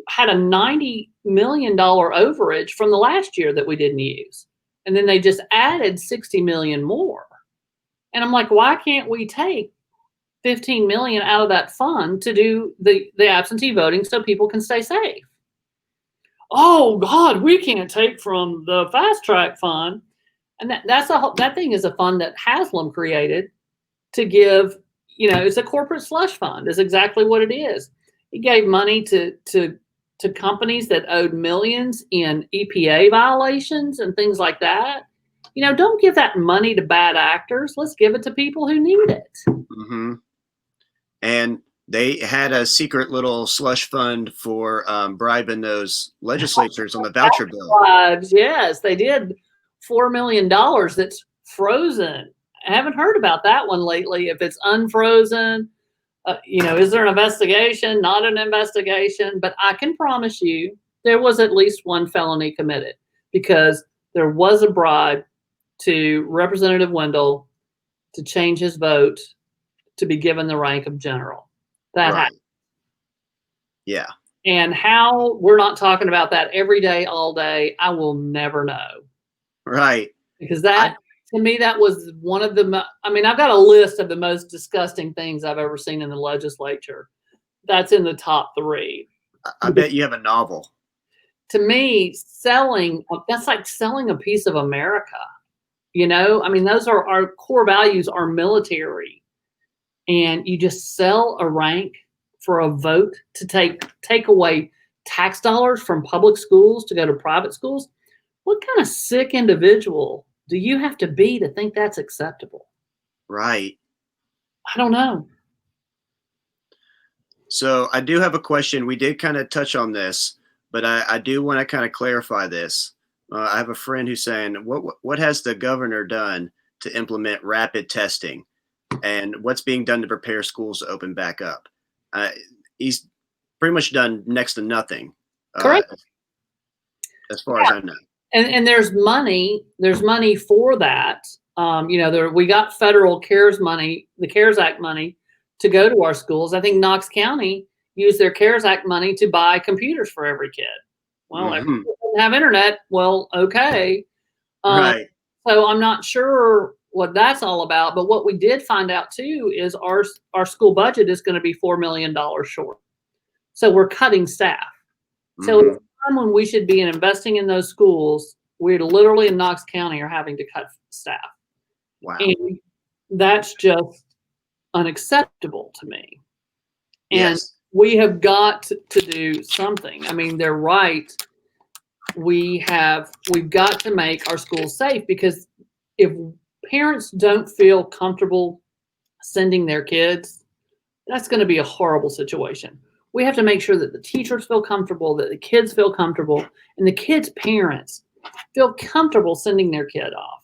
had a $90 million overage from the last year that we didn't use. And then they just added 60 million more. And I'm like, why can't we take 15 million out of that fund to do the absentee voting so people can stay safe? Oh God, we can't take from the fast track fund. And that thing is a fund that Haslam created to give, you know, it's a corporate slush fund is exactly what it is. He gave money to companies that owed millions in EPA violations and things like that. You know, don't give that money to bad actors. Let's give it to people who need it. Mm-hmm. And they had a secret little slush fund for bribing those legislators on the voucher bill. Bribes, yes, they did. $4 million that's frozen. I haven't heard about that one lately. If it's unfrozen, you know, is there an investigation? Not an investigation. But I can promise you there was at least one felony committed, because there was a bribe to Representative Wendell to change his vote to be given the rank of general. That happened. Yeah. And how we're not talking about that every day, all day, I will never know. Right. Because to me, that was one of the, I mean, I've got a list of the most disgusting things I've ever seen in the legislature. That's in the top 3. I bet you have a novel. To me, that's like selling a piece of America. You know, I mean, those are our core values, our military. And you just sell a rank for a vote to take away tax dollars from public schools to go to private schools. What kind of sick individual do you have to be to think that's acceptable? Right. I don't know. So I do have a question. We did kind of touch on this, but I do want to kind of clarify this. I have a friend who's saying, what has the governor done to implement rapid testing and what's being done to prepare schools to open back up. He's pretty much done next to nothing. Correct. As far as I know. And there's money for that. We got federal CARES money, the CARES Act money, to go to our schools. I think Knox County used their CARES Act money to buy computers for every kid. Well, every kid doesn't have internet. Well, okay. Right. So I'm not sure what that's all about. But what we did find out too is our school budget is going to be $4 million short. So we're cutting staff. So it's time when we should be investing in those schools. We're literally in Knox County are having to cut staff. Wow. And that's just unacceptable to me. And yes. We have got to do something. I mean, they're right. We've got to make our schools safe, because if parents don't feel comfortable sending their kids, that's going to be a horrible situation. We have to make sure that the teachers feel comfortable, that the kids feel comfortable, and the kids' parents feel comfortable sending their kid off.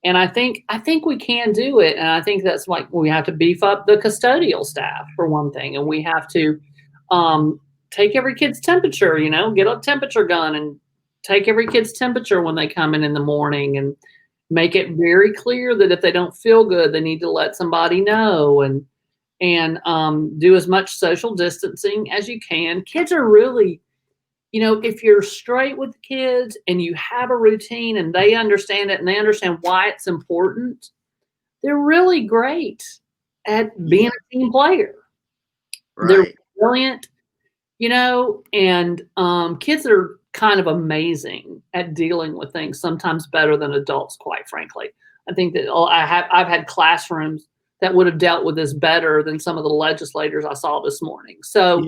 And I think we can do it. And I think that's like, we have to beef up the custodial staff for one thing. And we have to take every kid's temperature, get a temperature gun and take every kid's temperature when they come in the morning, and make it very clear that if they don't feel good, they need to let somebody know, and do as much social distancing as you can. Kids are really, if you're straight with the kids and you have a routine and they understand it and they understand why it's important, they're really great at being a team player. Right. They're brilliant, and kids are kind of amazing at dealing with things, sometimes better than adults, quite frankly. I think that I've had classrooms that would have dealt with this better than some of the legislators I saw this morning. So,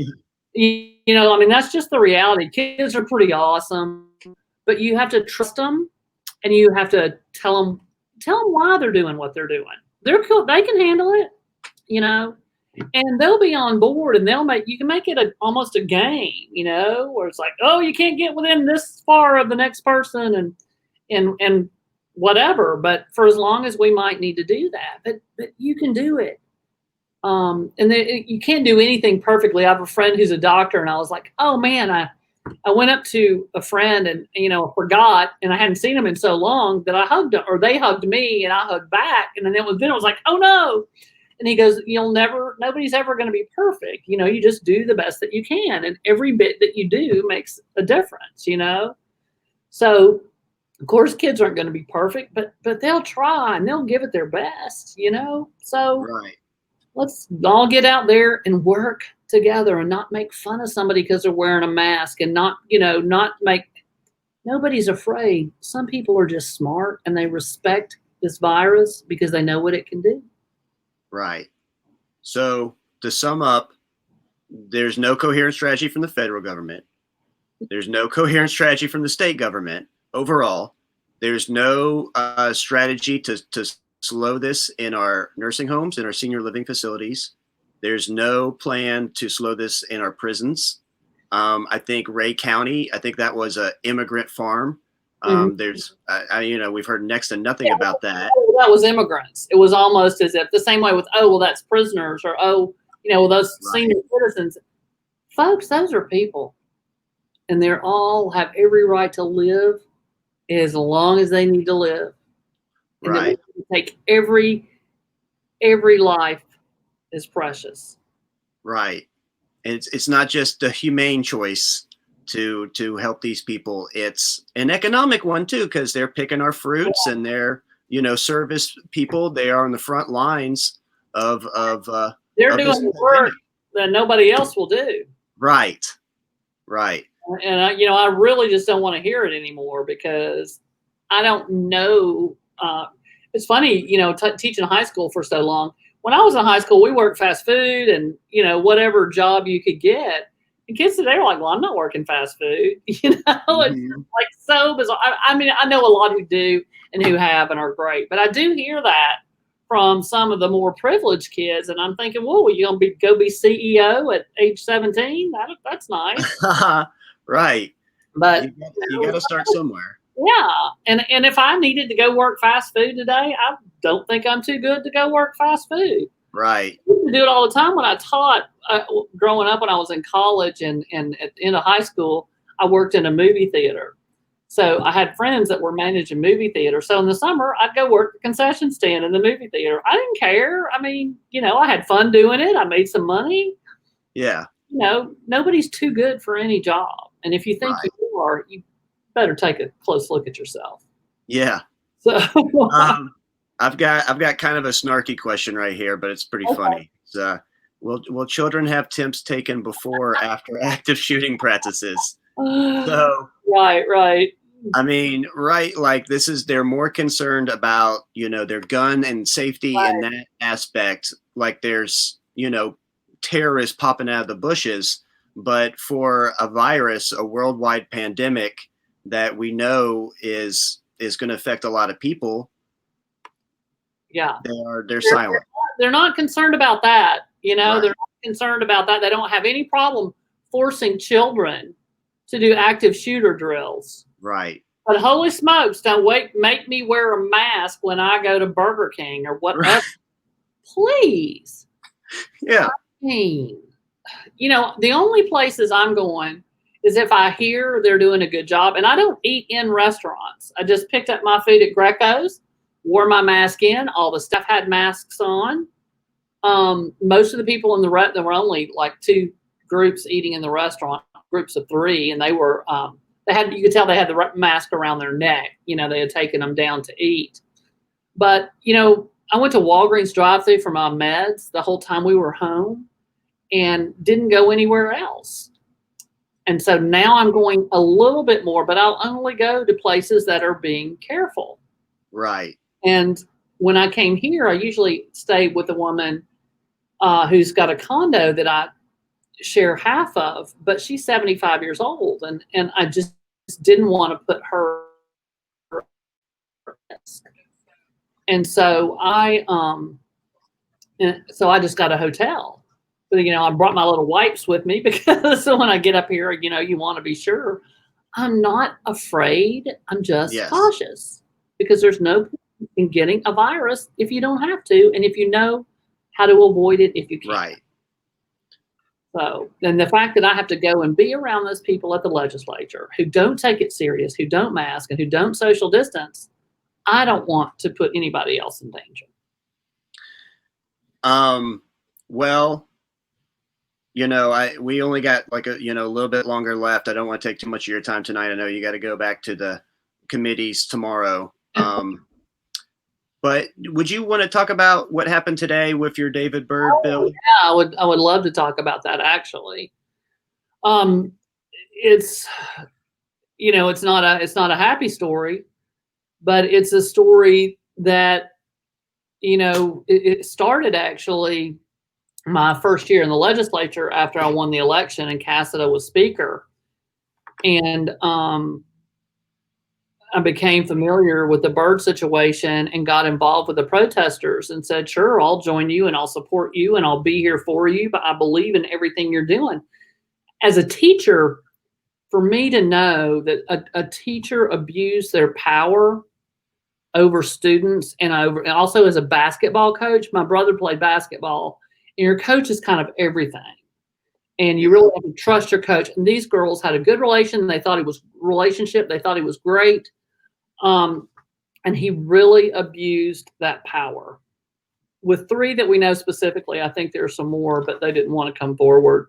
that's just the reality. Kids are pretty awesome, but you have to trust them, and you have to tell them why they're doing what they're doing. They're cool. They can handle it, and they'll be on board, and you can make it almost a game, where it's like, oh, you can't get within this far of the next person and whatever. But for as long as we might need to do that, but you can do it. You can't do anything perfectly. I have a friend who's a doctor, and I was like, oh man, I went up to a friend and, forgot, and I hadn't seen him in so long that I hugged them, or they hugged me and I hugged back. And then it was like, oh no. And he goes, nobody's ever going to be perfect. You just do the best that you can. And every bit that you do makes a difference, So of course, kids aren't going to be perfect, but they'll try and they'll give it their best, So right. Let's all get out there and work together and not make fun of somebody because they're wearing a mask, and nobody's afraid. Some people are just smart and they respect this virus because they know what it can do. Right. So to sum up, there's no coherent strategy from the federal government. There's no coherent strategy from the state government overall. There's no strategy to slow this in our nursing homes, in our senior living facilities. There's no plan to slow this in our prisons. I think Ray County, that was an immigrant farm. There's, we've heard next to nothing about that. That was immigrants. It was almost as if the same way with, oh, well, that's prisoners, or, oh, those senior citizens. Folks, those are people. And they're all have every right to live as long as they need to live. And right. Take every life is precious. Right. And it's not just a humane choice to help these people. It's an economic one too, because they're picking our fruits and they're, service people. They are on the front lines of they're doing the work that nobody else will do. Right. Right. And I really just don't want to hear it anymore, because I don't know. It's funny, teaching high school for so long. When I was in high school, we worked fast food and, whatever job you could get. And kids today are like, well, I'm not working fast food. It's like so bizarre. I mean, I know a lot who do and who have and are great, but I do hear that from some of the more privileged kids. And I'm thinking, whoa, you going to go be CEO at age 17? That's nice. Right. But you got to start somewhere. Yeah. And if I needed to go work fast food today, I don't think I'm too good to go work fast food. Right. I used to do it all the time when I taught growing up when I was in college and at the end of high school, I worked in a movie theater. So I had friends that were managing movie theaters. So in the summer, I'd go work the concession stand in the movie theater. I didn't care. I mean, I had fun doing it. I made some money. Yeah. Nobody's too good for any job. And if you think Right. you are, you better take a close look at yourself. Yeah. So I've got kind of a snarky question right here, but it's pretty funny. It's, will children have temps taken before or after active shooting practices? So right. I mean, right, like they're more concerned about, their gun and safety in that aspect. Like there's, terrorists popping out of the bushes, but for a virus, a worldwide pandemic that we know is going to affect a lot of people. Yeah. They're silent. They're not concerned about that. Right. They're not concerned about that. They don't have any problem forcing children to do active shooter drills. Right. But holy smokes, don't make me wear a mask when I go to Burger King or whatever. Right. Please. Yeah. I mean, the only places I'm going is if I hear they're doing a good job. And I don't eat in restaurants. I just picked up my food at Greco's, wore my mask in. All the staff had masks on. Most of the people in there were only like 2 groups eating in the restaurant, groups of 3, and they were you could tell they had the mask around their neck. They had taken them down to eat. But I went to Walgreens drive-thru for my meds the whole time we were home, and didn't go anywhere else. And so now I'm going a little bit more, but I'll only go to places that are being careful. Right. And when I came here, I usually stayed with a woman who's got a condo that I share half of, but she's 75 years old. And I just didn't want to put her at risk. And so I just got a hotel. But, I brought my little wipes with me because when I get up here, you want to be sure. I'm not afraid. I'm just cautious because there's no point in getting a virus if you don't have to, and if you know how to avoid it if you can. Right. So, and the fact that I have to go and be around those people at the legislature who don't take it serious, who don't mask, and who don't social distance, I don't want to put anybody else in danger. Well, we only got like a little bit longer left. I don't want to take too much of your time tonight. I know you got to go back to the committees tomorrow. But would you want to talk about what happened today with your David Byrd bill? Yeah, I would love to talk about that actually. It's it's not a happy story, but it's a story that it started actually my first year in the legislature after I won the election and Cassida was speaker. And I became familiar with the Byrd situation and got involved with the protesters and said, sure, I'll join you and I'll support you and I'll be here for you, but I believe in everything you're doing. As a teacher, for me to know that a teacher abused their power over students and also as a basketball coach, my brother played basketball, and your coach is kind of everything. And you really have to trust your coach. And these girls had a good relation. They thought he was great. And he really abused that power. With 3 that we know specifically, I think there are some more, but they didn't want to come forward.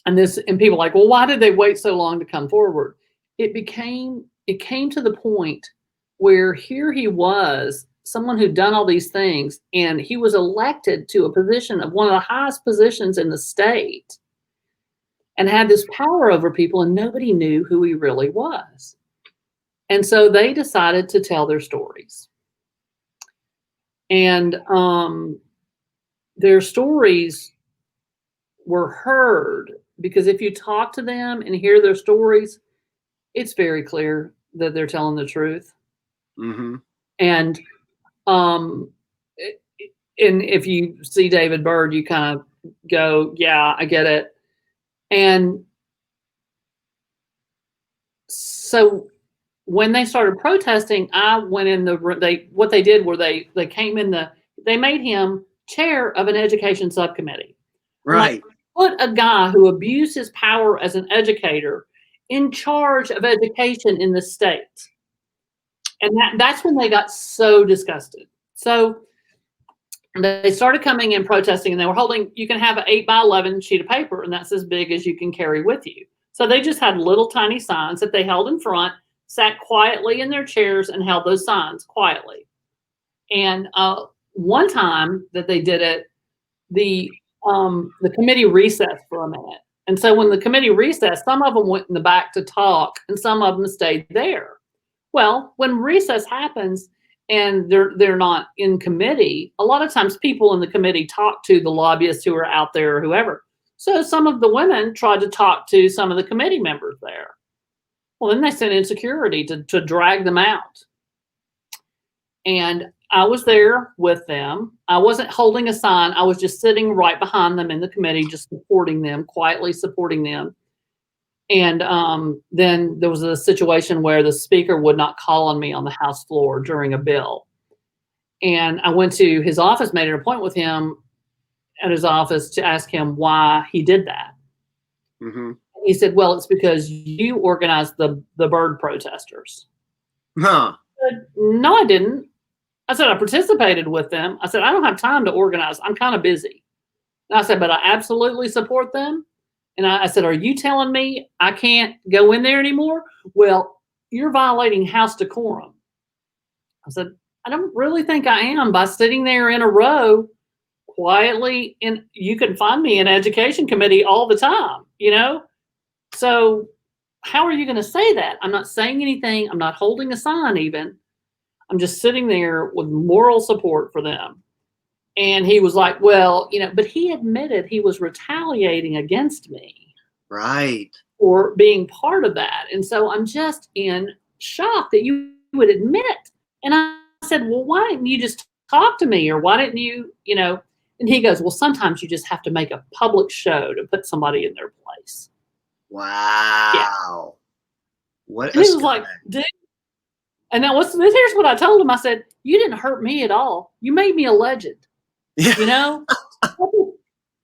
And people are like, well, why did they wait so long to come forward? It came to the point where here he was, someone who'd done all these things, and he was elected to a position of one of the highest positions in the state and had this power over people, and nobody knew who he really was. And so they decided to tell their stories. And their stories were heard because if you talk to them and hear their stories, it's very clear that they're telling the truth. Mm-hmm. And if you see David Byrd, you kind of go, yeah, I get it. And so when they started protesting, I went in what they did were they came in they made him chair of an education subcommittee. Right. Like, put a guy who abused his power as an educator in charge of education in the state. And that's when they got so disgusted. So they started coming in protesting, and they were holding, you can have an 8x11 sheet of paper, and that's as big as you can carry with you. So they just had little tiny signs that they held in front, sat quietly in their chairs and held those signs quietly. And one time that they did it, the committee recessed for a minute. And so when the committee recessed, some of them went in the back to talk and some of them stayed there. Well, when recess happens and they're not in committee, a lot of times people in the committee talk to the lobbyists who are out there or whoever. So some of the women tried to talk to some of the committee members there. Well, then they sent in security to drag them out. And I was there with them. I wasn't holding a sign. I was just sitting right behind them in the committee, just supporting them, quietly supporting them. And then there was a situation where the speaker would not call on me on the House floor during a bill. And I went to his office, made an appointment with him at his office to ask him why he did that. Mm-hmm. He said, well, it's because you organized the Byrd protesters. Huh. I said, no, I didn't. I said, I participated with them. I said, I don't have time to organize. I'm kind of busy. And I said, but I absolutely support them. And I said, are you telling me I can't go in there anymore? Well, you're violating House decorum. I said, I don't really think I am by sitting there in a row quietly. And you can find me in education committee all the time, you know? So how are you going to say that? I'm not saying anything. I'm not holding a sign even. I'm just sitting there with moral support for them. And he was like, well, you know, but he admitted he was retaliating against me. Right. For being part of that. And so I'm just in shock that you would admit. And I said, well, why didn't you just talk to me? Or why didn't you, you know? And he goes, well, sometimes you just have to make a public show to put somebody in their place. Wow. Yeah. What? And he was like, dude. And now here's what I told him. I said, you didn't hurt me at all. You made me a legend. You know?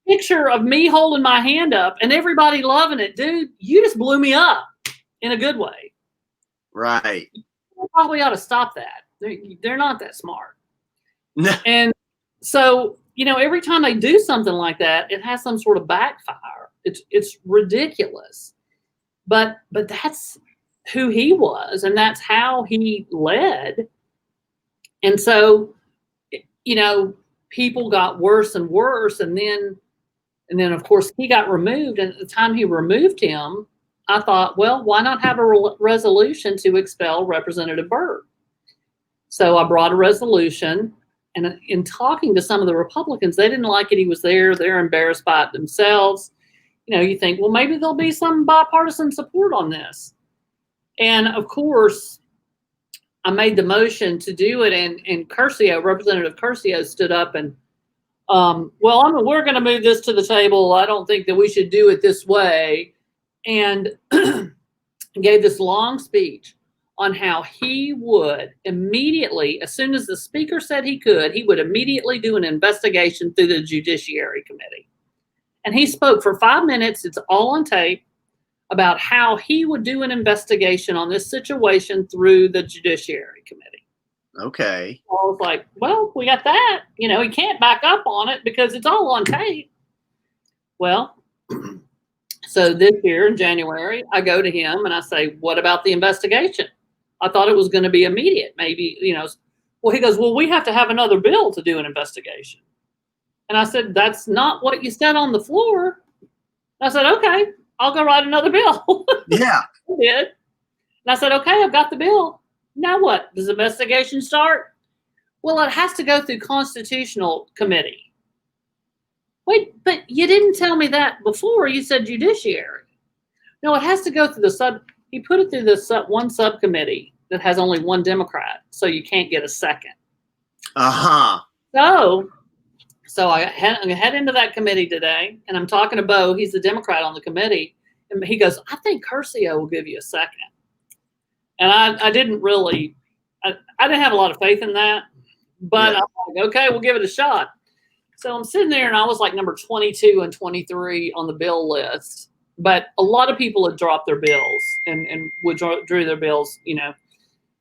Picture of me holding my hand up and everybody loving it. Dude, you just blew me up in a good way. Right. You probably ought to stop that. They're not that smart. And so, you know, every time they do something like that, it has some sort of backfire. It's ridiculous. But that's who he was, and that's how he led. And so, you know, people got worse and worse, and then of course he got removed. And at the time he removed him, I thought, well, why not have a resolution to expel Representative Byrd? So I brought a resolution, and in talking to some of the Republicans, they didn't like it. He was there. They're embarrassed by it themselves. You know, you think, well, maybe there'll be some bipartisan support on this. And of course, I made the motion to do it, and Curcio, Representative Curcio, stood up and, we're going to move this to the table. I don't think that we should do it this way. And gave this long speech on how he would immediately, as soon as the speaker said he would immediately do an investigation through the Judiciary Committee. And he spoke for 5 minutes, it's all on tape, about how he would do an investigation on this situation through the Judiciary Committee. Okay. I was like, well, we got that. You know, he can't back up on it because it's all on tape. Well, so this year in January, I go to him and I say, what about the investigation? I thought it was going to be immediate, maybe, you know. Well, he goes, well, we have to have another bill to do an investigation. And I said, that's not what you said on the floor. I said, okay, I'll go write another bill. Yeah. I did. And I said, okay, I've got the bill. Now what? Does the investigation start? Well, it has to go through Constitutional Committee. Wait, but you didn't tell me that before. You said Judiciary. No, it has to go through he put it through the one subcommittee that has only one Democrat, so you can't get a second. Uh-huh. So I head into that committee today, and I'm talking to Bo. He's the Democrat on the committee. And he goes, I think Curcio will give you a second. And I didn't really, I didn't have a lot of faith in that, but Yeah. I'm like, okay, we'll give it a shot. So I'm sitting there and I was like number 22 and 23 on the bill list, but a lot of people had dropped their bills and drew their bills, you know.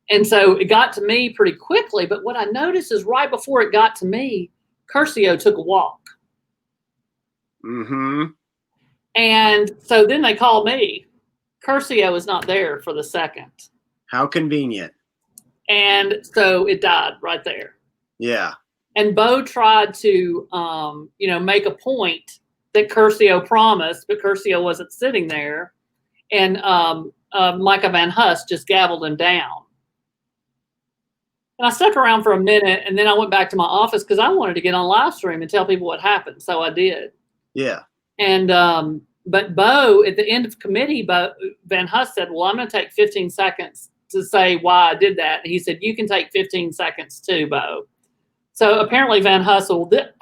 And so it got to me pretty quickly. But what I noticed is right before it got to me, Curcio took a walk. Mm-hmm. And so then they called me. Curcio is not there for the second. How convenient. And so it died right there. Yeah. And Bo tried to, you know, make a point that Curcio promised, but Curcio wasn't sitting there. And Micah Van Huss just gavelled him down. And I stuck around for a minute, and then I went back to my office because I wanted to get on live stream and tell people what happened. So I did. Yeah. And but Bo, at the end of committee, Van Huss said, "Well, I'm going to take 15 seconds to say why I did that." And he said, "You can take 15 seconds too, Bo." So apparently Van Huss,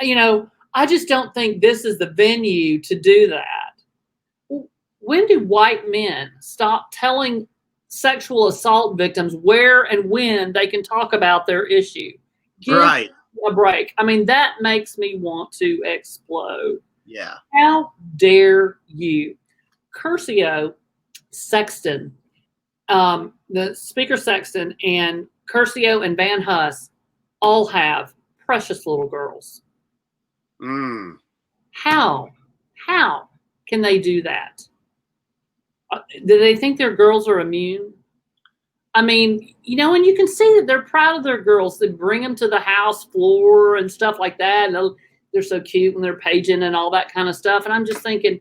you know, I just don't think this is the venue to do that. When do white men stop telling sexual assault victims where and when they can talk about their issue? Give Right. a break. I mean, that makes me want to explode. Yeah. How dare you? Curcio, Sexton, the speaker Sexton, and Curcio and Van Huss all have precious little girls. Mm. How can they do that? Do they think their girls are immune? I mean, you know, and you can see that they're proud of their girls. They bring them to the house floor and stuff like that. And they're so cute when they're paging and all that kind of stuff. And I'm just thinking,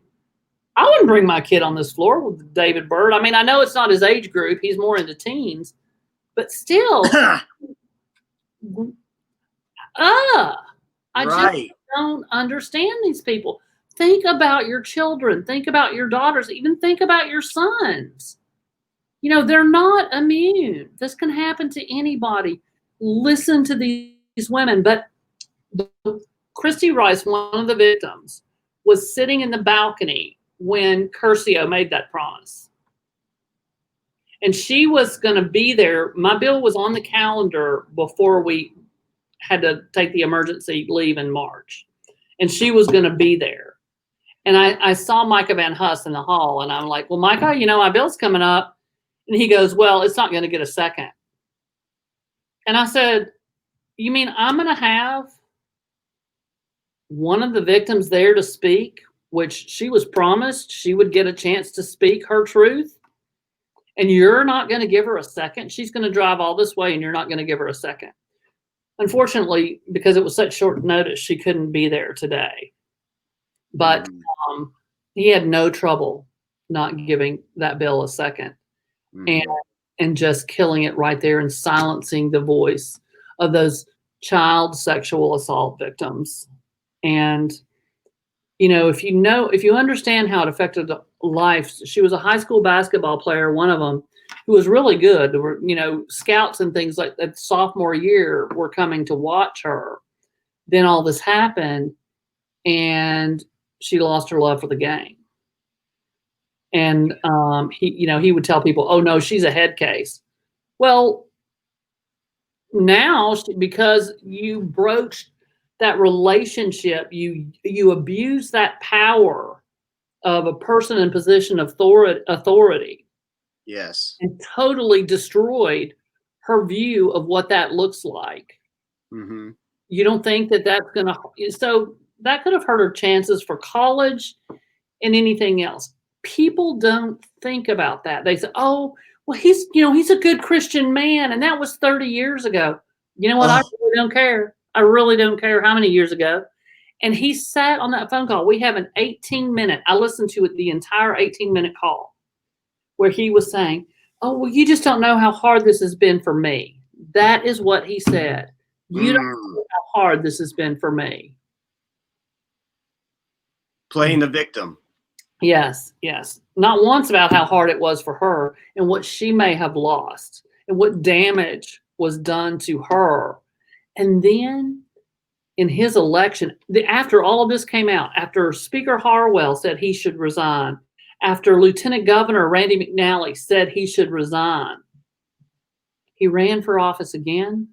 I wouldn't bring my kid on this floor with David Byrd. I mean, I know it's not his age group. He's more into teens. But still, I Right. just don't understand these people. Think about your children. Think about your daughters. Even think about your sons. You know, they're not immune. This can happen to anybody. Listen to these women. But Christy Rice, one of the victims, was sitting in the balcony when Curcio made that promise. And she was going to be there. My bill was on the calendar before we had to take the emergency leave in March. And she was going to be there. And I saw Micah Van Huss in the hall. And I'm like, well, Micah, you know, my bill's coming up. And he goes, well, it's not going to get a second. And I said, you mean I'm going to have one of the victims there to speak, which she was promised she would get a chance to speak her truth? And you're not going to give her a second? She's going to drive all this way and you're not going to give her a second. Unfortunately, because it was such short notice, she couldn't be there today. But he had no trouble not giving that bill a second. And just killing it right there and silencing the voice of those child sexual assault victims. And, you know, if you understand how it affected life, she was a high school basketball player, one of them, who was really good. There were, you know, scouts and things like that sophomore year were coming to watch her. Then all this happened and she lost her love for the game. And he would tell people, oh no, she's a head case. Well, now because you broached that relationship, you abuse that power of a person in position of authority. Yes. And totally destroyed her view of what that looks like. Mm-hmm. You don't think that that's going to, so that could have hurt her chances for college and anything else. People don't think about that. They say, oh, well, he's a good Christian man. And that was 30 years ago. You know what? I really don't care. I really don't care how many years ago. And he sat on that phone call. We have an 18-minute, I listened to it, the entire 18-minute call where he was saying, oh, well, you just don't know how hard this has been for me. That is what he said. You don't know how hard this has been for me. Playing the victim. Yes. Not once about how hard it was for her and what she may have lost and what damage was done to her. And then in his election, after all of this came out, after Speaker Harwell said he should resign, after Lieutenant Governor Randy McNally said he should resign, He ran for office again,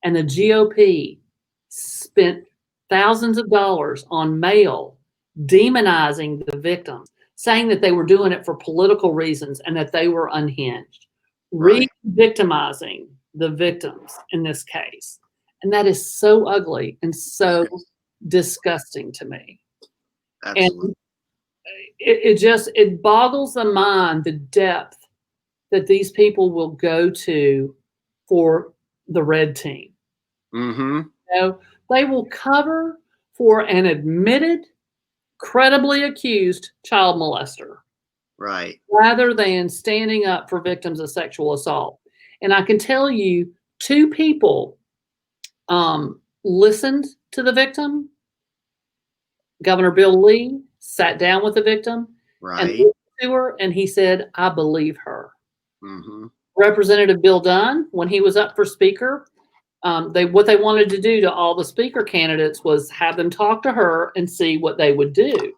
and the GOP spent thousands of dollars on mail demonizing the victims, saying that they were doing it for political reasons and that they were unhinged, Right. re-victimizing the victims in this case. And that is so ugly and so disgusting to me. Absolutely. And it boggles the mind, the depth that these people will go to for the red team. Mm-hmm. You know, they will cover for an admitted, credibly accused child molester, Right. rather than standing up for victims of sexual assault. And I can tell you, 2 people listened to the victim. Governor Bill Lee sat down with the victim and Right. listened to her, and he said, "I believe her." Mm-hmm. Representative Bill Dunn, when he was up for speaker, what they wanted to do to all the speaker candidates was have them talk to her and see what they would do.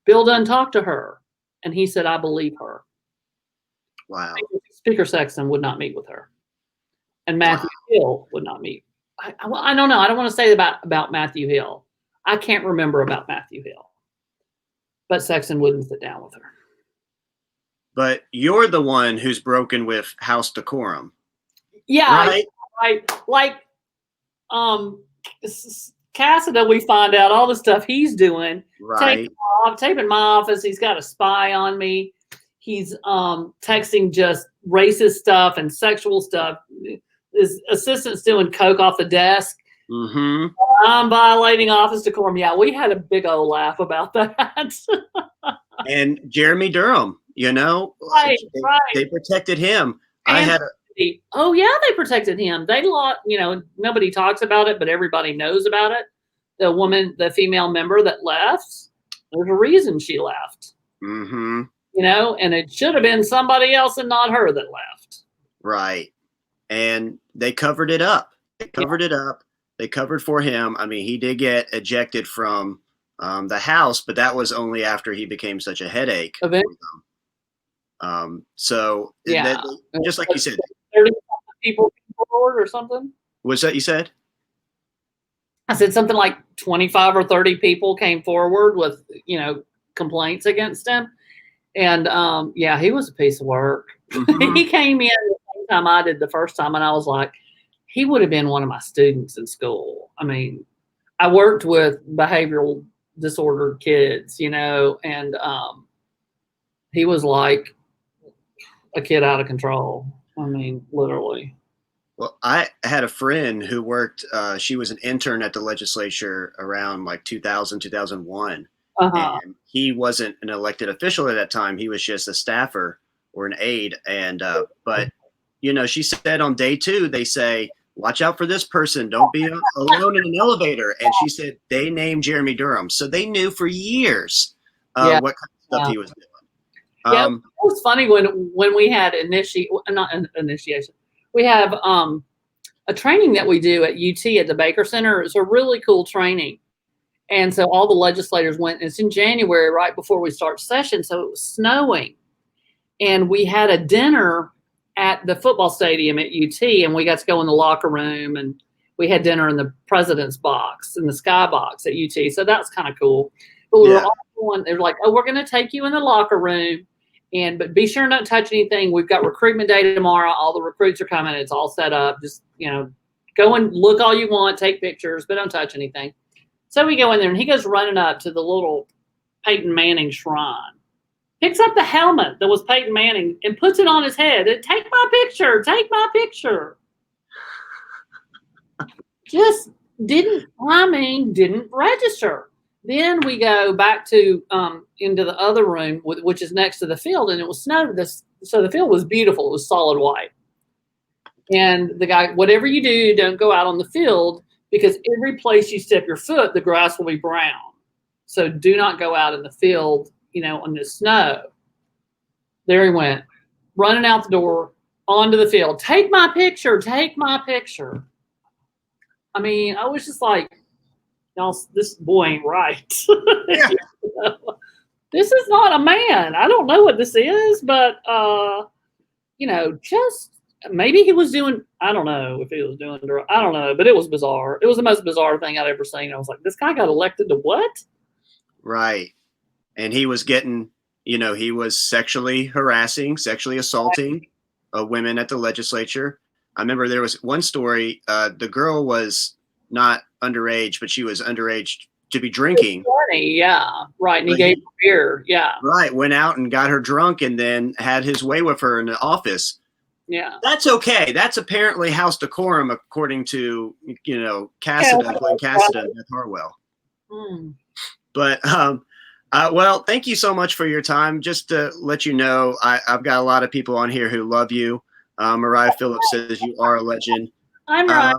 Bill Dunn talked to her, and he said, "I believe her." Wow. Speaker Sexton would not meet with her, and Matthew Hill would not meet. I don't know. I don't want to say about Matthew Hill. I can't remember about Matthew Hill, but Sexton wouldn't sit down with her. But you're the one who's broken with house decorum. Yeah, right. Like Cassida, we find out all the stuff he's doing. Right. Taping my office. He's got a spy on me. He's texting just racist stuff and sexual stuff. His assistant's doing coke off the desk. Mm-hmm. I'm violating office decorum. Yeah, we had a big old laugh about that. And Jeremy Durham, Right. They protected him. And oh yeah, they protected him. They lost, nobody talks about it, but everybody knows about it. The female member that left, there's a reason she left. Mm-hmm. And it should have been somebody else and not her that left. Right. And they covered it up. They covered for him. I mean, he did get ejected from the house, but that was only after he became such a headache. So yeah, just like you said, 30 people forward or something. What's that you said? I said something like 25 or 30 people came forward with, complaints against him. And he was a piece of work. Mm-hmm. He came in the same time I did the first time, and I was like, he would have been one of my students in school. I mean, I worked with behavioral disordered kids, and he was like a kid out of control. I mean, literally. Well, I had a friend who worked, she was an intern at the legislature around like 2000, 2001. Uh-huh. And he wasn't an elected official at that time. He was just a staffer or an aide. And, but, she said on day 2, they say, watch out for this person. Don't be alone in an elevator. And she said they named Jeremy Durham. So they knew for years what kind of stuff he was doing. It was funny when we had initiation. We have a training that we do at UT at the Baker Center. It's a really cool training. And so all the legislators went. It's in January, right before we start session. So it was snowing. And we had a dinner at the football stadium at UT, and we got to go in the locker room, and we had dinner in the president's box, in the sky box at UT. So that's kind of cool. But we were all going, they were like, oh, we're going to take you in the locker room, but be sure not to touch anything. We've got recruitment day tomorrow. All the recruits are coming. It's all set up. Just, go and look all you want, take pictures, but don't touch anything. So we go in there, and he goes running up to the little Peyton Manning shrine, picks up the helmet that was Peyton Manning and puts it on his head. And, take my picture. Take my picture. Just didn't register. Then we go back to into the other room, which is next to the field, and it was snowed. So the field was beautiful. It was solid white. And the guy, whatever you do, don't go out on the field, because every place you step your foot, the grass will be brown. So do not go out in the field, on the snow. There he went, running out the door onto the field. Take my picture. Take my picture. I mean, I was just like, y'all, this boy ain't right. Yeah. This is not a man. I don't know what this is, but, just maybe he was doing, I don't know if he was doing, I don't know, but it was bizarre. It was the most bizarre thing I'd ever seen. I was like, this guy got elected to what? Right. And he was getting, he was sexually harassing, sexually assaulting women at the legislature. I remember there was one story. The girl was not underage, but she was underage to be drinking. Funny, yeah, right. And he gave her beer, yeah. Right. Went out and got her drunk and then had his way with her in the office. Yeah. That's okay. That's apparently house decorum, according to, Cassida, Glenn Cassida and Beth Harwell. Hmm. But, well, thank you so much for your time. Just to let you know, I've got a lot of people on here who love you. Mariah Phillips says you are a legend. I'm right.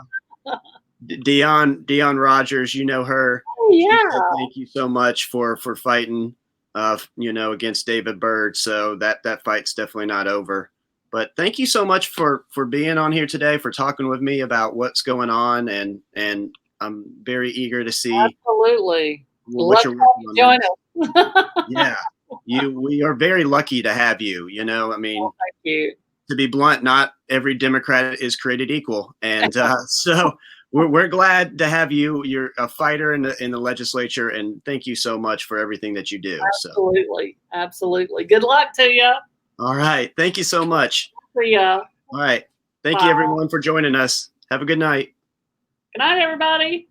Dion Rogers, you know her. Oh, yeah. She said, thank you so much for fighting, against David Byrd. So that fight's definitely not over. But thank you so much for being on here today, for talking with me about what's going on, and I'm very eager to see. Absolutely. What you're working on. Join us. Yeah, we are very lucky to have you. I mean, well, thank you. To be blunt, not every Democrat is created equal, and so we're glad to have you. You're a fighter in the legislature, and thank you so much for everything that you do. Absolutely, absolutely. Good luck to you. All right, thank you so much. See ya. All right, thank you everyone for joining us. Have a good night. Good night, everybody.